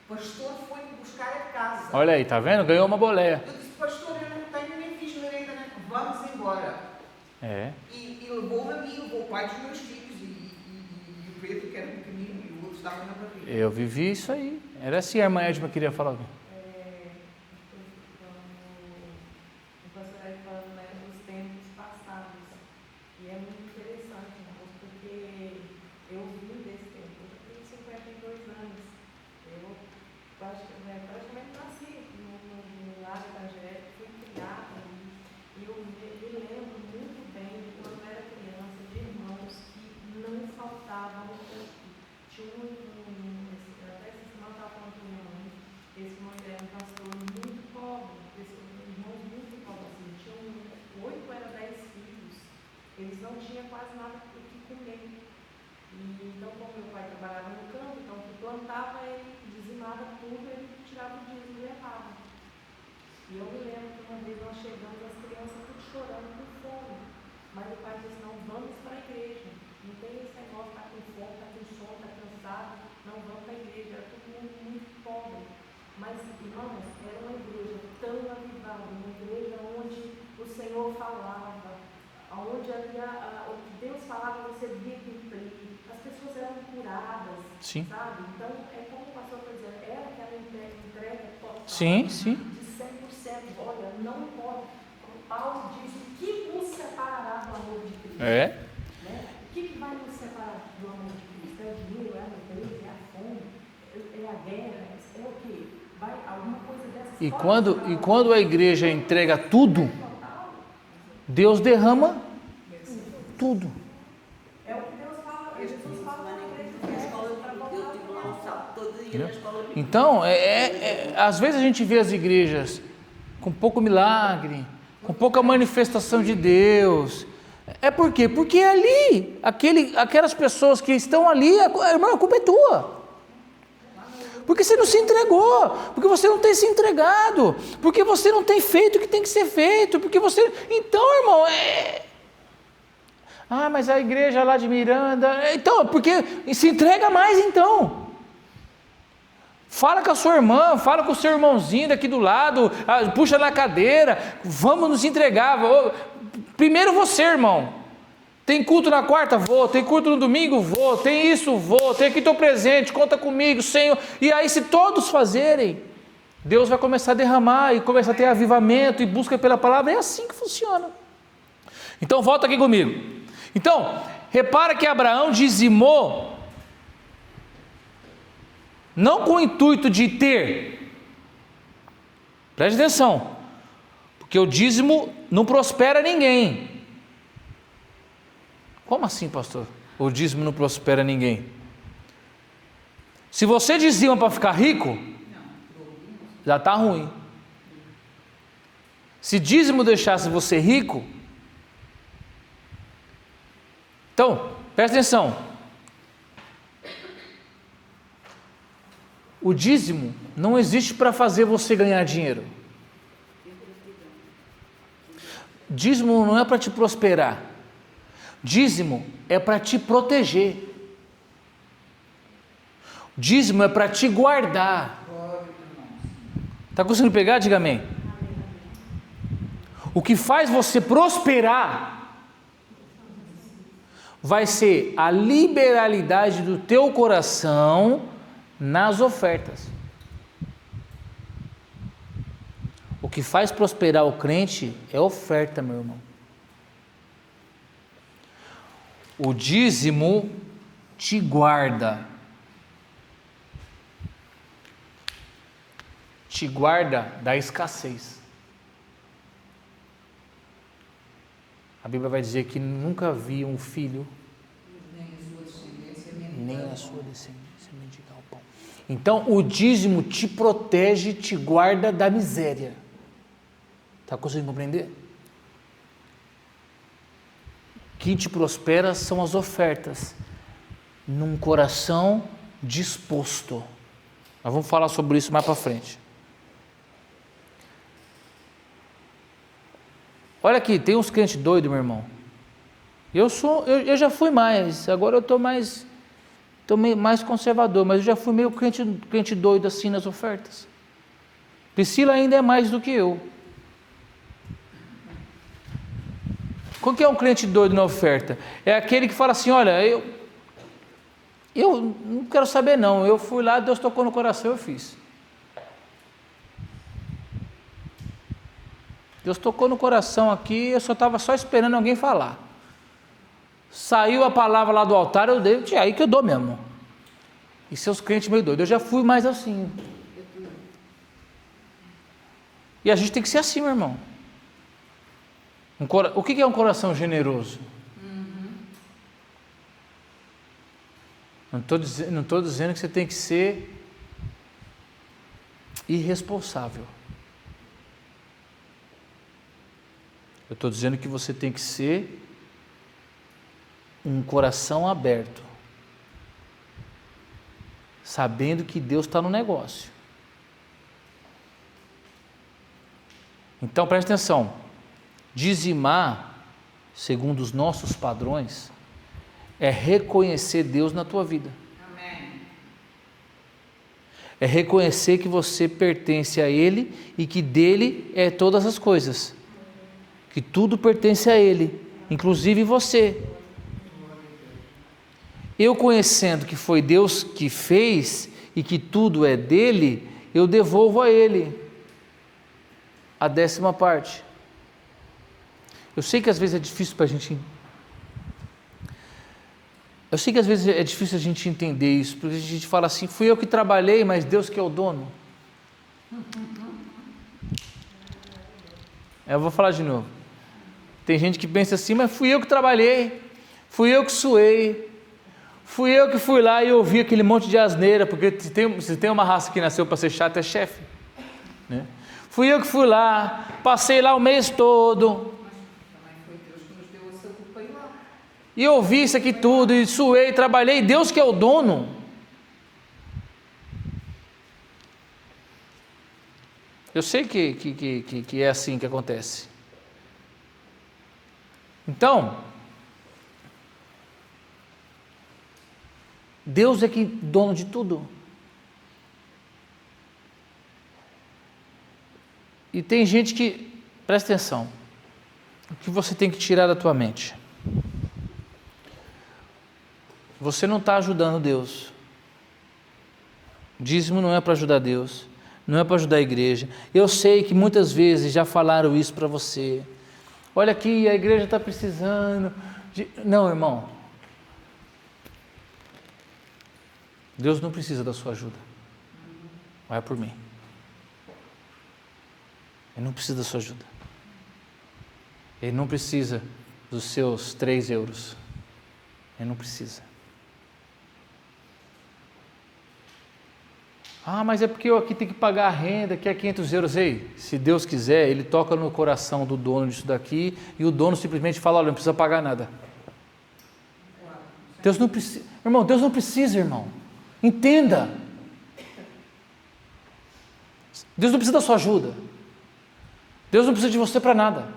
O pastor foi-me buscar a casa.
Olha aí, tá vendo? Ganhou uma boleia.
Eu disse, pastor, eu não tenho nem fiz merenda, né? Vamos embora. E levou-me a mim, levou o pai dos meus filhos e o Pedro, que era pequenino, e o outro estava na barriga.
Eu vivi isso aí. Era assim, a irmã Edma queria falar.
O pastor aí falando, né, dos tempos passados. E é muito interessante, irmãos, porque eu vim desse tempo. Eu tenho 52 anos. Eu praticamente nasci no lar evangélico, fui criada. E eu me lembro muito bem de quando eu era criança, de irmãos que não faltavam no culto. Tinha até essa semana eu estava falando com minha mãe, esse irmão era um pastor muito pobre, irmãos muito pobres, assim, tinham 8 ou 10 filhos, eles não tinham quase nada o que comer. E, então, como meu pai trabalhava no campo, então que plantava, ele dizimava tudo, ele tirava o dízimo e levava. E eu me lembro que uma vez nós chegamos, as crianças tudo chorando com fome, mas o pai disse, não, vamos para a igreja, não tem esse negócio, está com fome, está com sono, está cansado, não vamos para a igreja, era todo mundo muito pobre. Mas, irmãos, era uma igreja tão avivada, uma igreja onde o Senhor falava, onde havia, o que Deus falava, você via cumprir, as pessoas eram curadas,
Sim.
sabe? Então, é como o pastor está dizendo, era aquela entrega total.
Sim.
De 100%, olha, não pode. Paulo diz, o que nos separará do amor de Cristo?
Né?
O que vai nos separar do amor de Cristo? É o dinheiro, é a nudez, é a fome, é a guerra, é o quê? Vai alguma coisa dessas.
E quando a igreja entrega tudo, Deus derrama tudo.
É o que Deus fala, Jesus fala na igreja.
Então, às vezes a gente vê as igrejas com pouco milagre, com pouca manifestação de Deus. É por quê? Porque ali, aquelas pessoas que estão ali, irmão, a culpa é tua. Porque você não se entregou, porque você não tem se entregado, porque você não tem feito o que tem que ser feito, porque você... Então, irmão, mas a igreja lá de Miranda... Então, porque se entrega mais, então. Fala com a sua irmã, fala com o seu irmãozinho daqui do lado, puxa na cadeira, vamos nos entregar. Primeiro você, irmão. Tem culto na quarta? Vou. Tem culto no domingo? Vou. Tem isso? Vou. Tem aqui estou presente, conta comigo, Senhor. E aí, se todos fazerem, Deus vai começar a derramar e começar a ter avivamento e busca pela palavra. É assim que funciona. Então, volta aqui comigo. Então, repara que Abraão dizimou não com o intuito de ter. Preste atenção. Porque o dízimo não prospera ninguém. Como assim, pastor? O dízimo não prospera ninguém. Se você dizima para ficar rico, já está ruim. Se dízimo deixasse você rico, então, presta atenção. O dízimo não existe para fazer você ganhar dinheiro. Dízimo não é para te prosperar. Dízimo é para te proteger. Dízimo é para te guardar. Está conseguindo pegar? Diga amém. O que faz você prosperar vai ser a liberalidade do teu coração nas ofertas. O que faz prosperar o crente é oferta, meu irmão. O dízimo te guarda. Te guarda da escassez. A Bíblia vai dizer que nunca vi um filho, nem a sua descendência mendigar o pão. Então, o dízimo te protege, te guarda da miséria. Está conseguindo compreender? O que te prospera são as ofertas, num coração disposto. Nós vamos falar sobre isso mais para frente. Olha aqui, tem uns crentes doidos, meu irmão. Eu já fui mais, agora eu estou mais conservador, mas eu já fui meio crente doido assim nas ofertas. Priscila ainda é mais do que eu. Qual que é um crente doido na oferta? É aquele que fala assim, olha, eu não quero saber não, eu fui lá, Deus tocou no coração, eu fiz. Deus tocou no coração aqui, eu estava só esperando alguém falar. Saiu a palavra lá do altar, eu dei, é aí que eu dou mesmo. E seus crentes meio doidos, eu já fui mais assim. E a gente tem que ser assim, meu irmão. O que é um coração generoso? Não estou dizendo que você tem que ser irresponsável. Eu estou dizendo que você tem que ser um coração aberto, sabendo que Deus está no negócio. Então preste atenção, dizimar, segundo os nossos padrões, é reconhecer Deus na tua vida.
Amém.
É reconhecer que você pertence a Ele e que dele é todas as coisas. Que tudo pertence a Ele, inclusive você. Eu conhecendo que foi Deus que fez e que tudo é dele, eu devolvo a Ele a 10ª parte. Eu sei que às vezes é difícil para a gente. Eu sei que às vezes é difícil a gente entender isso, porque a gente fala assim, fui eu que trabalhei, mas Deus que é o dono. Eu vou falar de novo. Tem gente que pensa assim, mas fui eu que trabalhei, fui eu que suei, fui eu que fui lá e ouvi aquele monte de asneira, porque se tem uma raça que nasceu para ser chata, é chefe. Né? Fui eu que fui lá, passei lá o mês todo.
Também foi Deus que nos deu essa culpa aí lá.
E ouvi isso aqui tudo, e suei, trabalhei, Deus que é o dono. Eu sei que é assim que acontece. Então, Deus é que dono de tudo. E tem gente que, presta atenção, o que você tem que tirar da tua mente? Você não está ajudando Deus. Dízimo não é para ajudar Deus, não é para ajudar a igreja. Eu sei que muitas vezes já falaram isso para você. Olha aqui, a igreja está precisando de... Não, irmão. Deus não precisa da sua ajuda. Vai por mim. Ele não precisa da sua ajuda. Ele não precisa dos seus 3 euros. Ele não precisa. Ah, mas é porque eu aqui tenho que pagar a renda, que é 500 euros. Ei, se Deus quiser, Ele toca no coração do dono disso daqui e o dono simplesmente fala, olha, não precisa pagar nada. Deus não precisa, irmão, Deus não precisa, irmão. Entenda. Deus não precisa da sua ajuda. Deus não precisa de você para nada.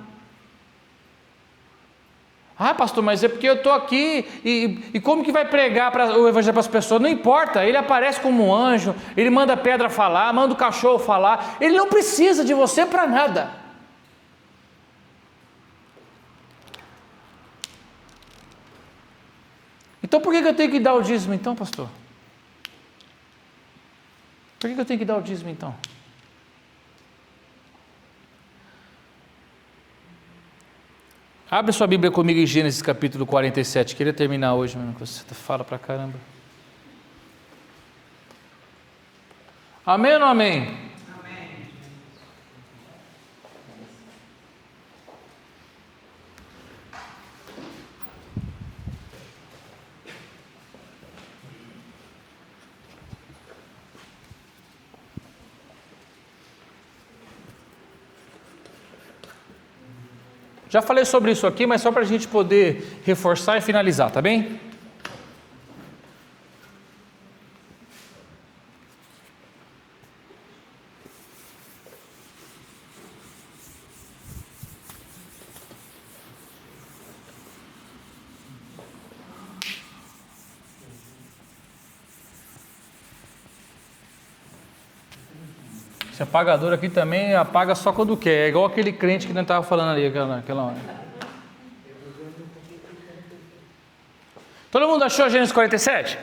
Ah, pastor, mas é porque eu estou aqui e como que vai pregar o evangelho para as pessoas? Não importa, ele aparece como um anjo, ele manda a pedra falar, manda o cachorro falar, ele não precisa de você para nada. Então por que eu tenho que dar o dízimo então, pastor? Por que eu tenho que dar o dízimo então? Abre sua Bíblia comigo em Gênesis capítulo 47. Queria terminar hoje, mano, que você fala pra caramba. Amém ou não amém?
Amém.
Já falei sobre isso aqui, mas só para a gente poder reforçar e finalizar, tá bem? Esse apagador aqui também apaga só quando quer. É igual aquele crente que não estava falando ali aquela hora. Todo mundo achou Gênesis 47?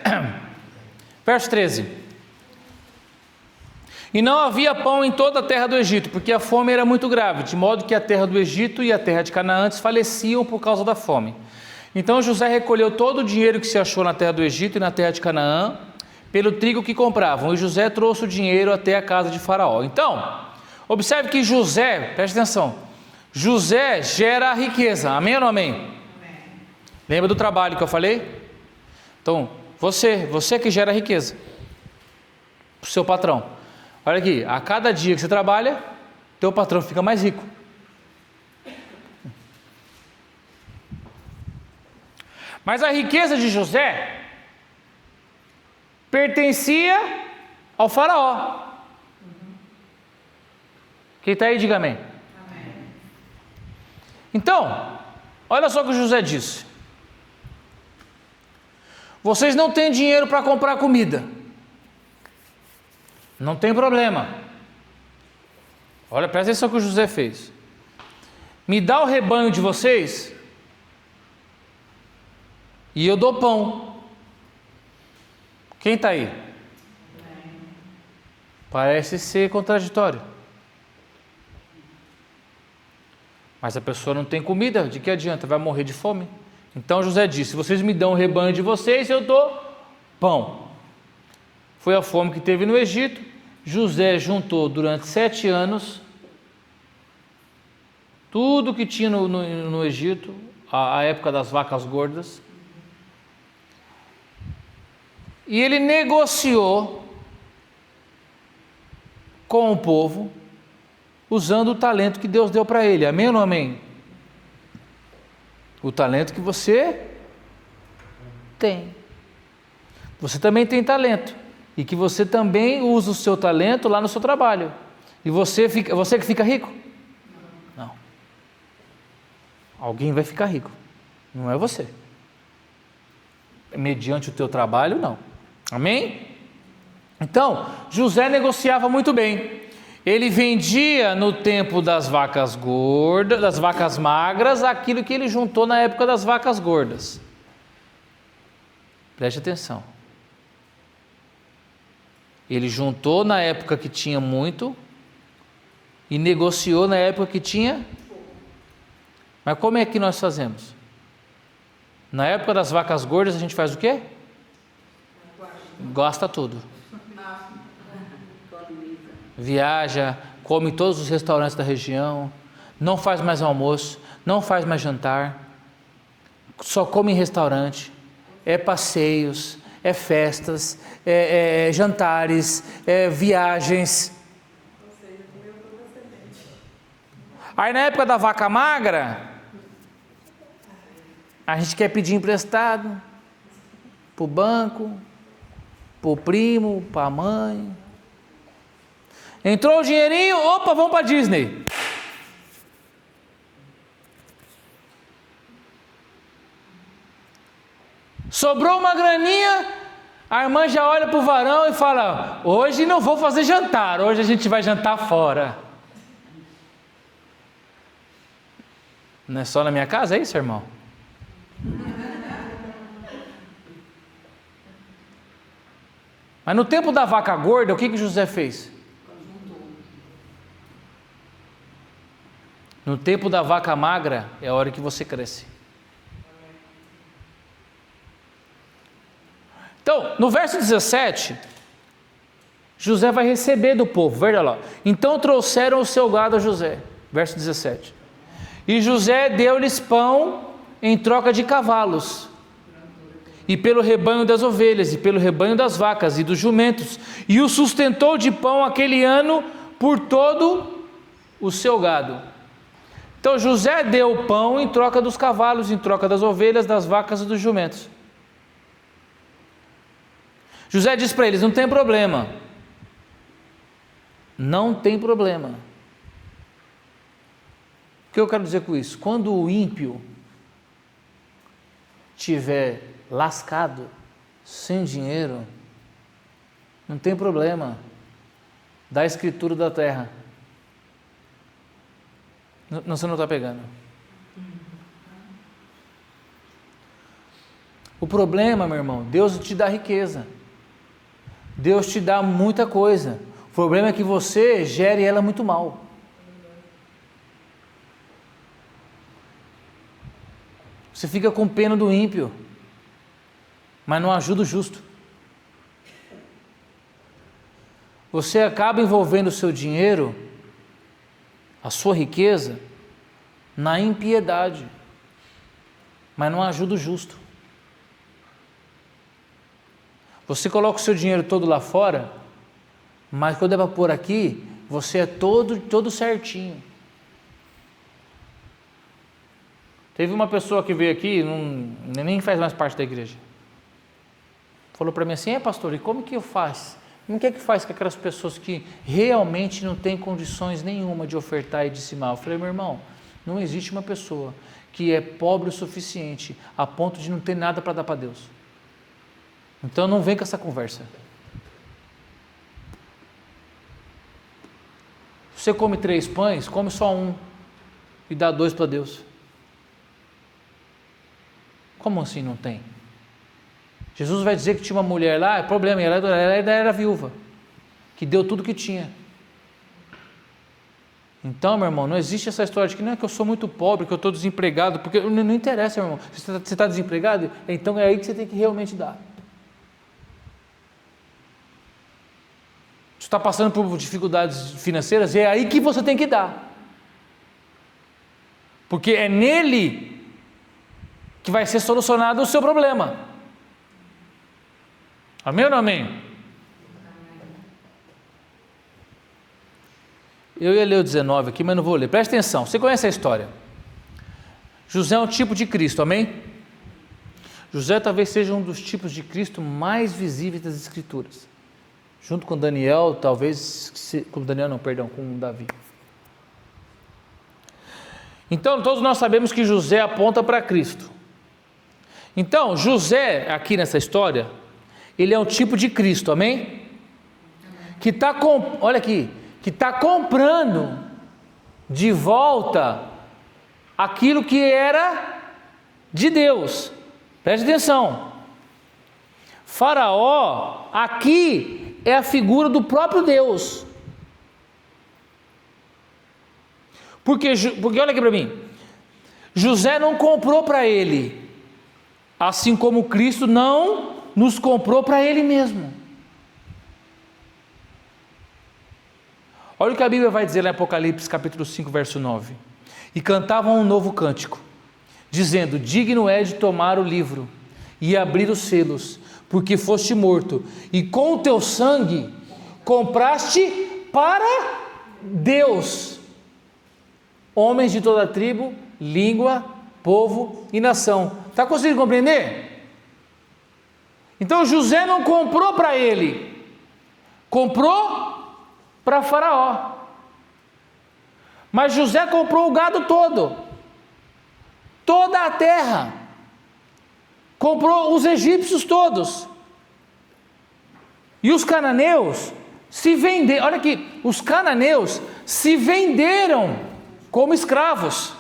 Verso 13. E não havia pão em toda a terra do Egito, porque a fome era muito grave, de modo que a terra do Egito e a terra de Canaã desfaleciam por causa da fome. Então José recolheu todo o dinheiro que se achou na terra do Egito e na terra de Canaã, pelo trigo que compravam, e José trouxe o dinheiro até a casa de Faraó. Então, observe que José, preste atenção, José gera a riqueza, amém ou não amém?
Amém.
Lembra do trabalho que eu falei? Então, você que gera a riqueza, o seu patrão. Olha aqui, a cada dia que você trabalha, teu patrão fica mais rico. Mas a riqueza de José pertencia ao faraó. Quem está aí, diga amém.
Amém.
Então, olha só o que José disse. Vocês não têm dinheiro para comprar comida. Não tem problema. Olha, presta atenção no que o José fez. Me dá o rebanho de vocês e eu dou pão. Quem está aí? Parece ser contraditório. Mas a pessoa não tem comida, de que adianta? Vai morrer de fome. Então José disse, vocês me dão o rebanho de vocês, eu dou pão. Foi a fome que teve no Egito. José juntou durante 7 anos tudo que tinha no Egito, a época das vacas gordas. E ele negociou com o povo, usando o talento que Deus deu para ele. Amém ou não amém? O talento que você tem. Você também tem talento. E que você também usa o seu talento lá no seu trabalho. E você que fica rico? Não. Alguém vai ficar rico. Não é você. Mediante o teu trabalho, não. Amém? Então, José negociava muito bem. Ele vendia no tempo das vacas gordas, das vacas magras, aquilo que ele juntou na época das vacas gordas. Preste atenção. Ele juntou na época que tinha muito e negociou na época que tinha. Mas como é que nós fazemos? Na época das vacas gordas a gente faz o quê? Gasta tudo. Viaja, come em todos os restaurantes da região, não faz mais almoço, não faz mais jantar, só come em restaurante, é passeios, é festas, é jantares, é viagens. Aí na época da vaca magra, a gente quer pedir emprestado para o banco, para o primo, para a mãe. Entrou o dinheirinho, opa, vamos para Disney. Sobrou uma graninha, a irmã já olha para o varão e fala: hoje não vou fazer jantar, hoje a gente vai jantar fora. Não é só na minha casa, é isso, irmão? Mas no tempo da vaca gorda, o que José fez? No tempo da vaca magra, é a hora que você cresce. Então, no verso 17, José vai receber do povo, veja lá. Então trouxeram o seu gado a José, verso 17. E José deu-lhes pão em troca de cavalos, e pelo rebanho das ovelhas, e pelo rebanho das vacas e dos jumentos, e o sustentou de pão aquele ano por todo o seu gado. Então José deu pão em troca dos cavalos, em troca das ovelhas, das vacas e dos jumentos. José diz para eles: não tem problema. Não tem problema. O que eu quero dizer com isso? Quando o ímpio estiver lascado, sem dinheiro, não tem problema. Dá a escritura da terra. Não, você não está pegando. O problema, meu irmão, Deus te dá riqueza. Deus te dá muita coisa. O problema é que você gere ela muito mal. Você fica com pena do ímpio, mas não ajuda o justo. Você acaba envolvendo o seu dinheiro, a sua riqueza, na impiedade, mas não ajuda o justo. Você coloca o seu dinheiro todo lá fora, mas quando é para pôr aqui, você é todo certinho. Teve uma pessoa que veio aqui, nem faz mais parte da igreja. Falou para mim assim: pastor, e como que eu faço? Como que é que faz com aquelas pessoas que realmente não têm condições nenhuma de ofertar e dizimar? Eu falei: meu irmão, não existe uma pessoa que é pobre o suficiente a ponto de não ter nada para dar para Deus. Então não vem com essa conversa. Você come 3 pães, come só um e dá 2 para Deus. Como assim não tem? Jesus vai dizer que tinha uma mulher lá, é problema, ela era viúva, que deu tudo que tinha. Então, meu irmão, não existe essa história de que não é que eu sou muito pobre, que eu estou desempregado, porque não interessa, meu irmão. Se você está desempregado, então é aí que você tem que realmente dar. Se está passando por dificuldades financeiras, é aí que você tem que dar. Porque é nele que vai ser solucionado o seu problema. Amém ou não amém? Eu ia ler o 19 aqui, mas não vou ler. Presta atenção, você conhece a história. José é um tipo de Cristo, amém? José talvez seja um dos tipos de Cristo mais visíveis das Escrituras. Junto com Daniel, com Davi. Então, todos nós sabemos que José aponta para Cristo. Então, José, aqui nessa história, ele é um tipo de Cristo, amém? Que está comprando de volta aquilo que era de Deus. Preste atenção. Faraó, aqui, é a figura do próprio Deus. Porque olha aqui para mim, José não comprou para ele, assim como Cristo não nos comprou para Ele mesmo. Olha o que a Bíblia vai dizer lá em Apocalipse capítulo 5, verso 9. E cantavam um novo cântico, dizendo: digno é de tomar o livro e abrir os selos, porque foste morto, e com o teu sangue compraste para Deus homens de toda tribo, língua, povo e nação. Está conseguindo compreender? Então José não comprou para ele, comprou para Faraó. Mas José comprou o gado todo, toda a terra, comprou os egípcios todos. E os cananeus se venderam, olha aqui, os cananeus se venderam como escravos.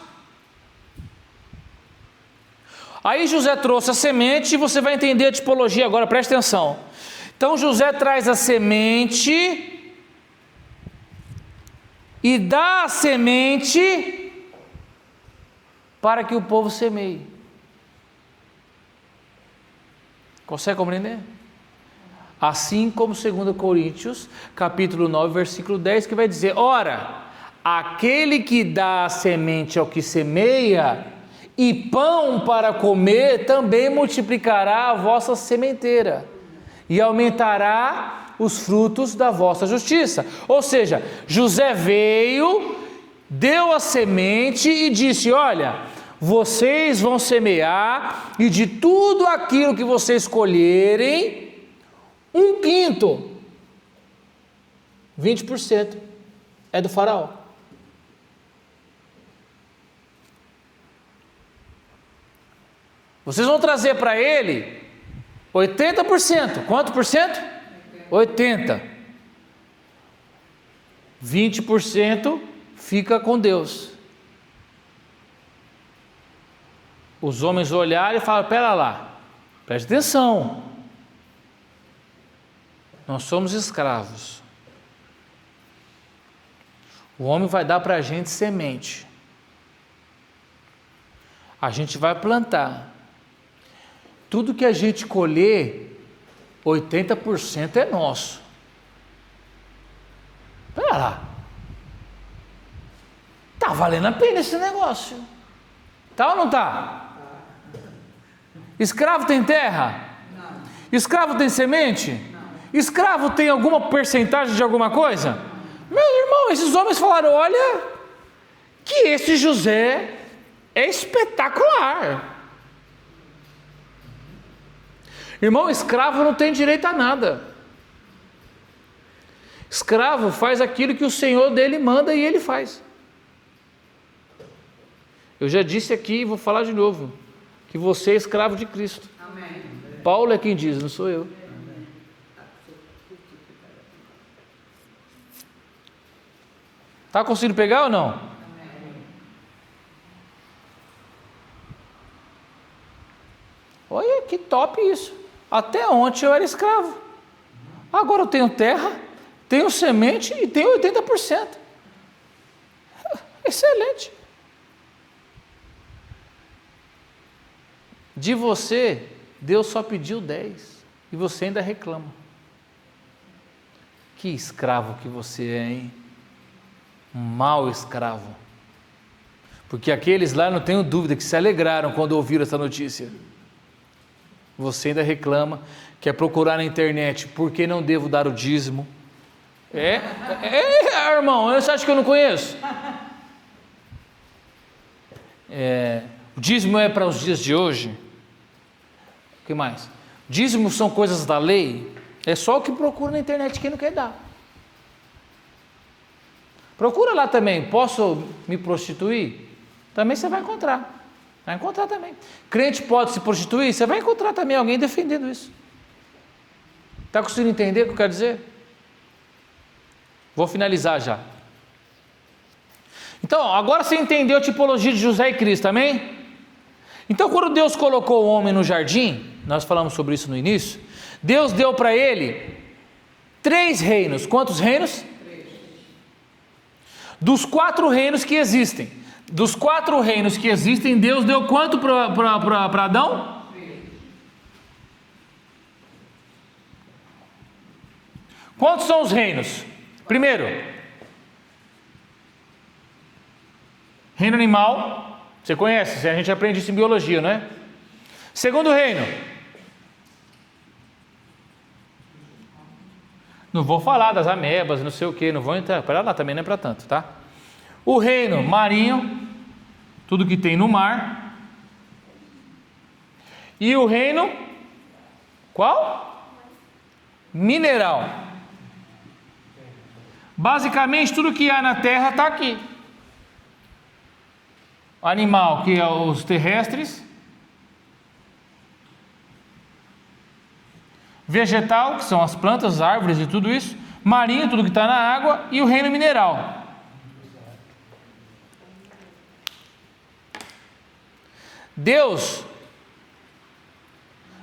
Aí José trouxe a semente e você vai entender a tipologia agora, preste atenção. Então José traz a semente e dá a semente para que o povo semeie. Consegue compreender? Assim como 2 Coríntios, capítulo 9, versículo 10, que vai dizer: ora, aquele que dá a semente ao que semeia, e pão para comer, também multiplicará a vossa sementeira, e aumentará os frutos da vossa justiça. Ou seja, José veio, deu a semente e disse: olha, vocês vão semear, e de tudo aquilo que vocês colherem, 1/5, 20% é do faraó. Vocês vão trazer para ele 80%. Quanto por cento? 80%. 20% fica com Deus. Os homens olharam e falaram: pera lá, preste atenção, nós somos escravos, o homem vai dar para a gente semente, a gente vai plantar, tudo que a gente colher, 80% é nosso. Pera lá, tá valendo a pena esse negócio, tá ou não tá? Escravo tem terra?
Não.
Escravo tem semente?
Não.
Escravo tem alguma porcentagem de alguma coisa? Meu irmão, esses homens falaram: olha, que esse José é espetacular. Irmão, escravo não tem direito a nada. Escravo faz aquilo que o senhor dele manda e ele faz. Eu já disse aqui e vou falar de novo, que você é escravo de Cristo.
Amém.
Paulo é quem diz, não sou eu. Está conseguindo pegar ou não?
Amém.
Olha que top isso. Até ontem eu era escravo. Agora eu tenho terra, tenho semente e tenho 80%. Excelente. De você, Deus só pediu 10 e você ainda reclama. Que escravo que você é, hein? Um mau escravo. Porque aqueles lá, não tenho dúvida, que se alegraram quando ouviram essa notícia. Você ainda reclama, quer procurar na internet: por que não devo dar o dízimo? Irmão, você acha que eu não conheço? O dízimo é para os dias de hoje. O que mais? Dízimo são coisas da lei. É só o que procura na internet quem não quer dar. Procura lá também: posso me prostituir? Também você vai encontrar. Vai encontrar também. Crente pode se prostituir? Você vai encontrar também alguém defendendo isso. Está conseguindo entender o que eu quero dizer? Vou finalizar já. Então, agora você entendeu a tipologia de José e Cristo, amém? Então, quando Deus colocou o homem no jardim, nós falamos sobre isso no início, Deus deu para ele 3 reinos. Quantos reinos?
3.
Dos 4 reinos que existem. Dos 4 reinos que existem, Deus deu quanto para Adão?
3.
Quantos são os reinos? Primeiro, reino animal, você conhece, a gente aprende isso em biologia, não é? Segundo reino, não vou falar das amebas, não sei o que, não vou entrar, para lá também não é para tanto, tá? O reino marinho, tudo que tem no mar. E o reino, qual? Mineral. Basicamente tudo que há na terra está aqui. Animal, que é os terrestres. vegetal, que são as plantas, as árvores e tudo isso, marinho, tudo que está na água, e o reino mineral. Deus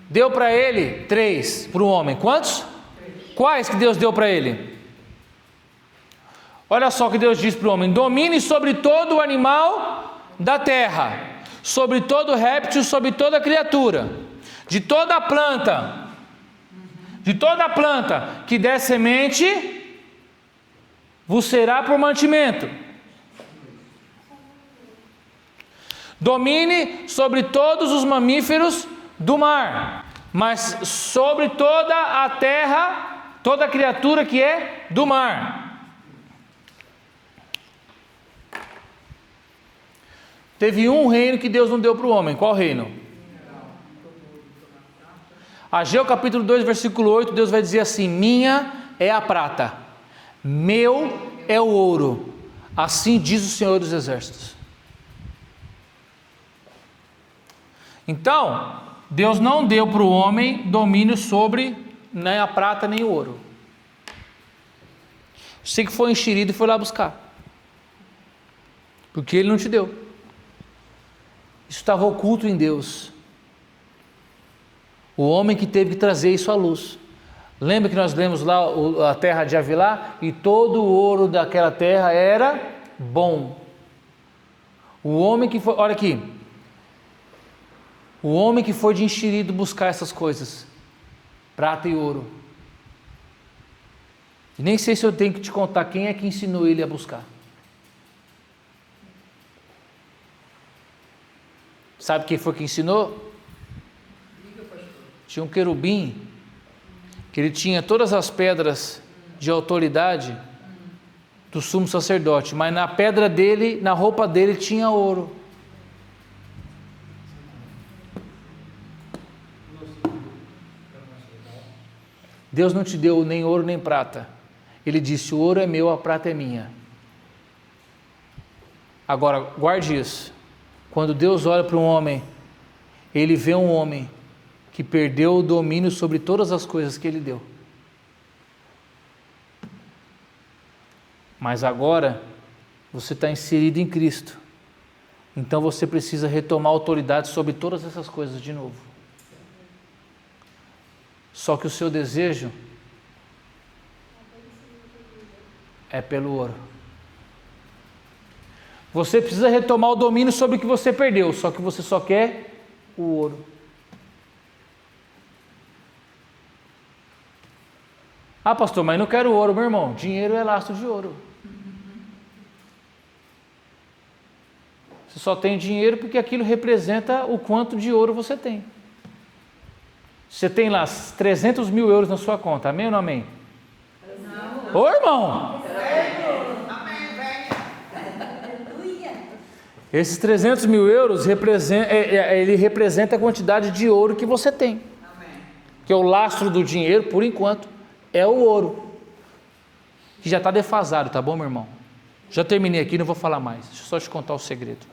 deu para ele 3, para o homem. Quantos? 3. Quais que Deus deu para ele? Olha só o que Deus diz para o homem: domine sobre todo o animal da terra, sobre todo réptil, sobre toda criatura, de toda planta que der semente, vos será por mantimento. Domine sobre todos os mamíferos do mar, mas sobre toda a terra, toda criatura que é do mar. Teve um reino que Deus não deu para o homem. Qual reino? Ageu capítulo 2, versículo 8, Deus vai dizer assim: minha é a prata, meu é o ouro, assim diz o Senhor dos Exércitos. Então, Deus não deu para o homem domínio sobre nem a prata nem o ouro. Você que foi enxerido e foi lá buscar, porque Ele não te deu. Isso estava oculto em Deus. O homem que teve que trazer isso à luz. Lembra que nós lemos lá a terra de Avilá? E todo o ouro daquela terra era bom. O homem que foi, olha aqui, o homem que foi de enxerido buscar essas coisas, prata e ouro. E nem sei se eu tenho que te contar quem é que ensinou ele a buscar. Sabe quem foi que ensinou? Tinha um querubim, que ele tinha todas as pedras de autoridade do sumo sacerdote, mas na pedra dele, na roupa dele tinha ouro. Deus não te deu nem ouro nem prata. Ele disse: o ouro é meu, a prata é minha. Agora, guarde isso. Quando Deus olha para um homem, Ele vê um homem que perdeu o domínio sobre todas as coisas que Ele deu. Mas agora, você está inserido em Cristo. Então você precisa retomar a autoridade sobre todas essas coisas de novo. Só que o seu desejo é pelo ouro. Você precisa retomar o domínio sobre o que você perdeu, só que você só quer o ouro. Ah, pastor, mas não quero ouro, meu irmão. Dinheiro é lastro de ouro. Você só tem dinheiro porque aquilo representa o quanto de ouro você tem. Você tem lá 300 mil euros na sua conta, amém ou não amém? Não. Ô, irmão! Esses 300 mil euros ele representa a quantidade de ouro que você tem. Que é o lastro do dinheiro, por enquanto, é o ouro. Que já está defasado, tá bom, meu irmão? Já terminei aqui, não vou falar mais. Deixa eu só te contar o segredo.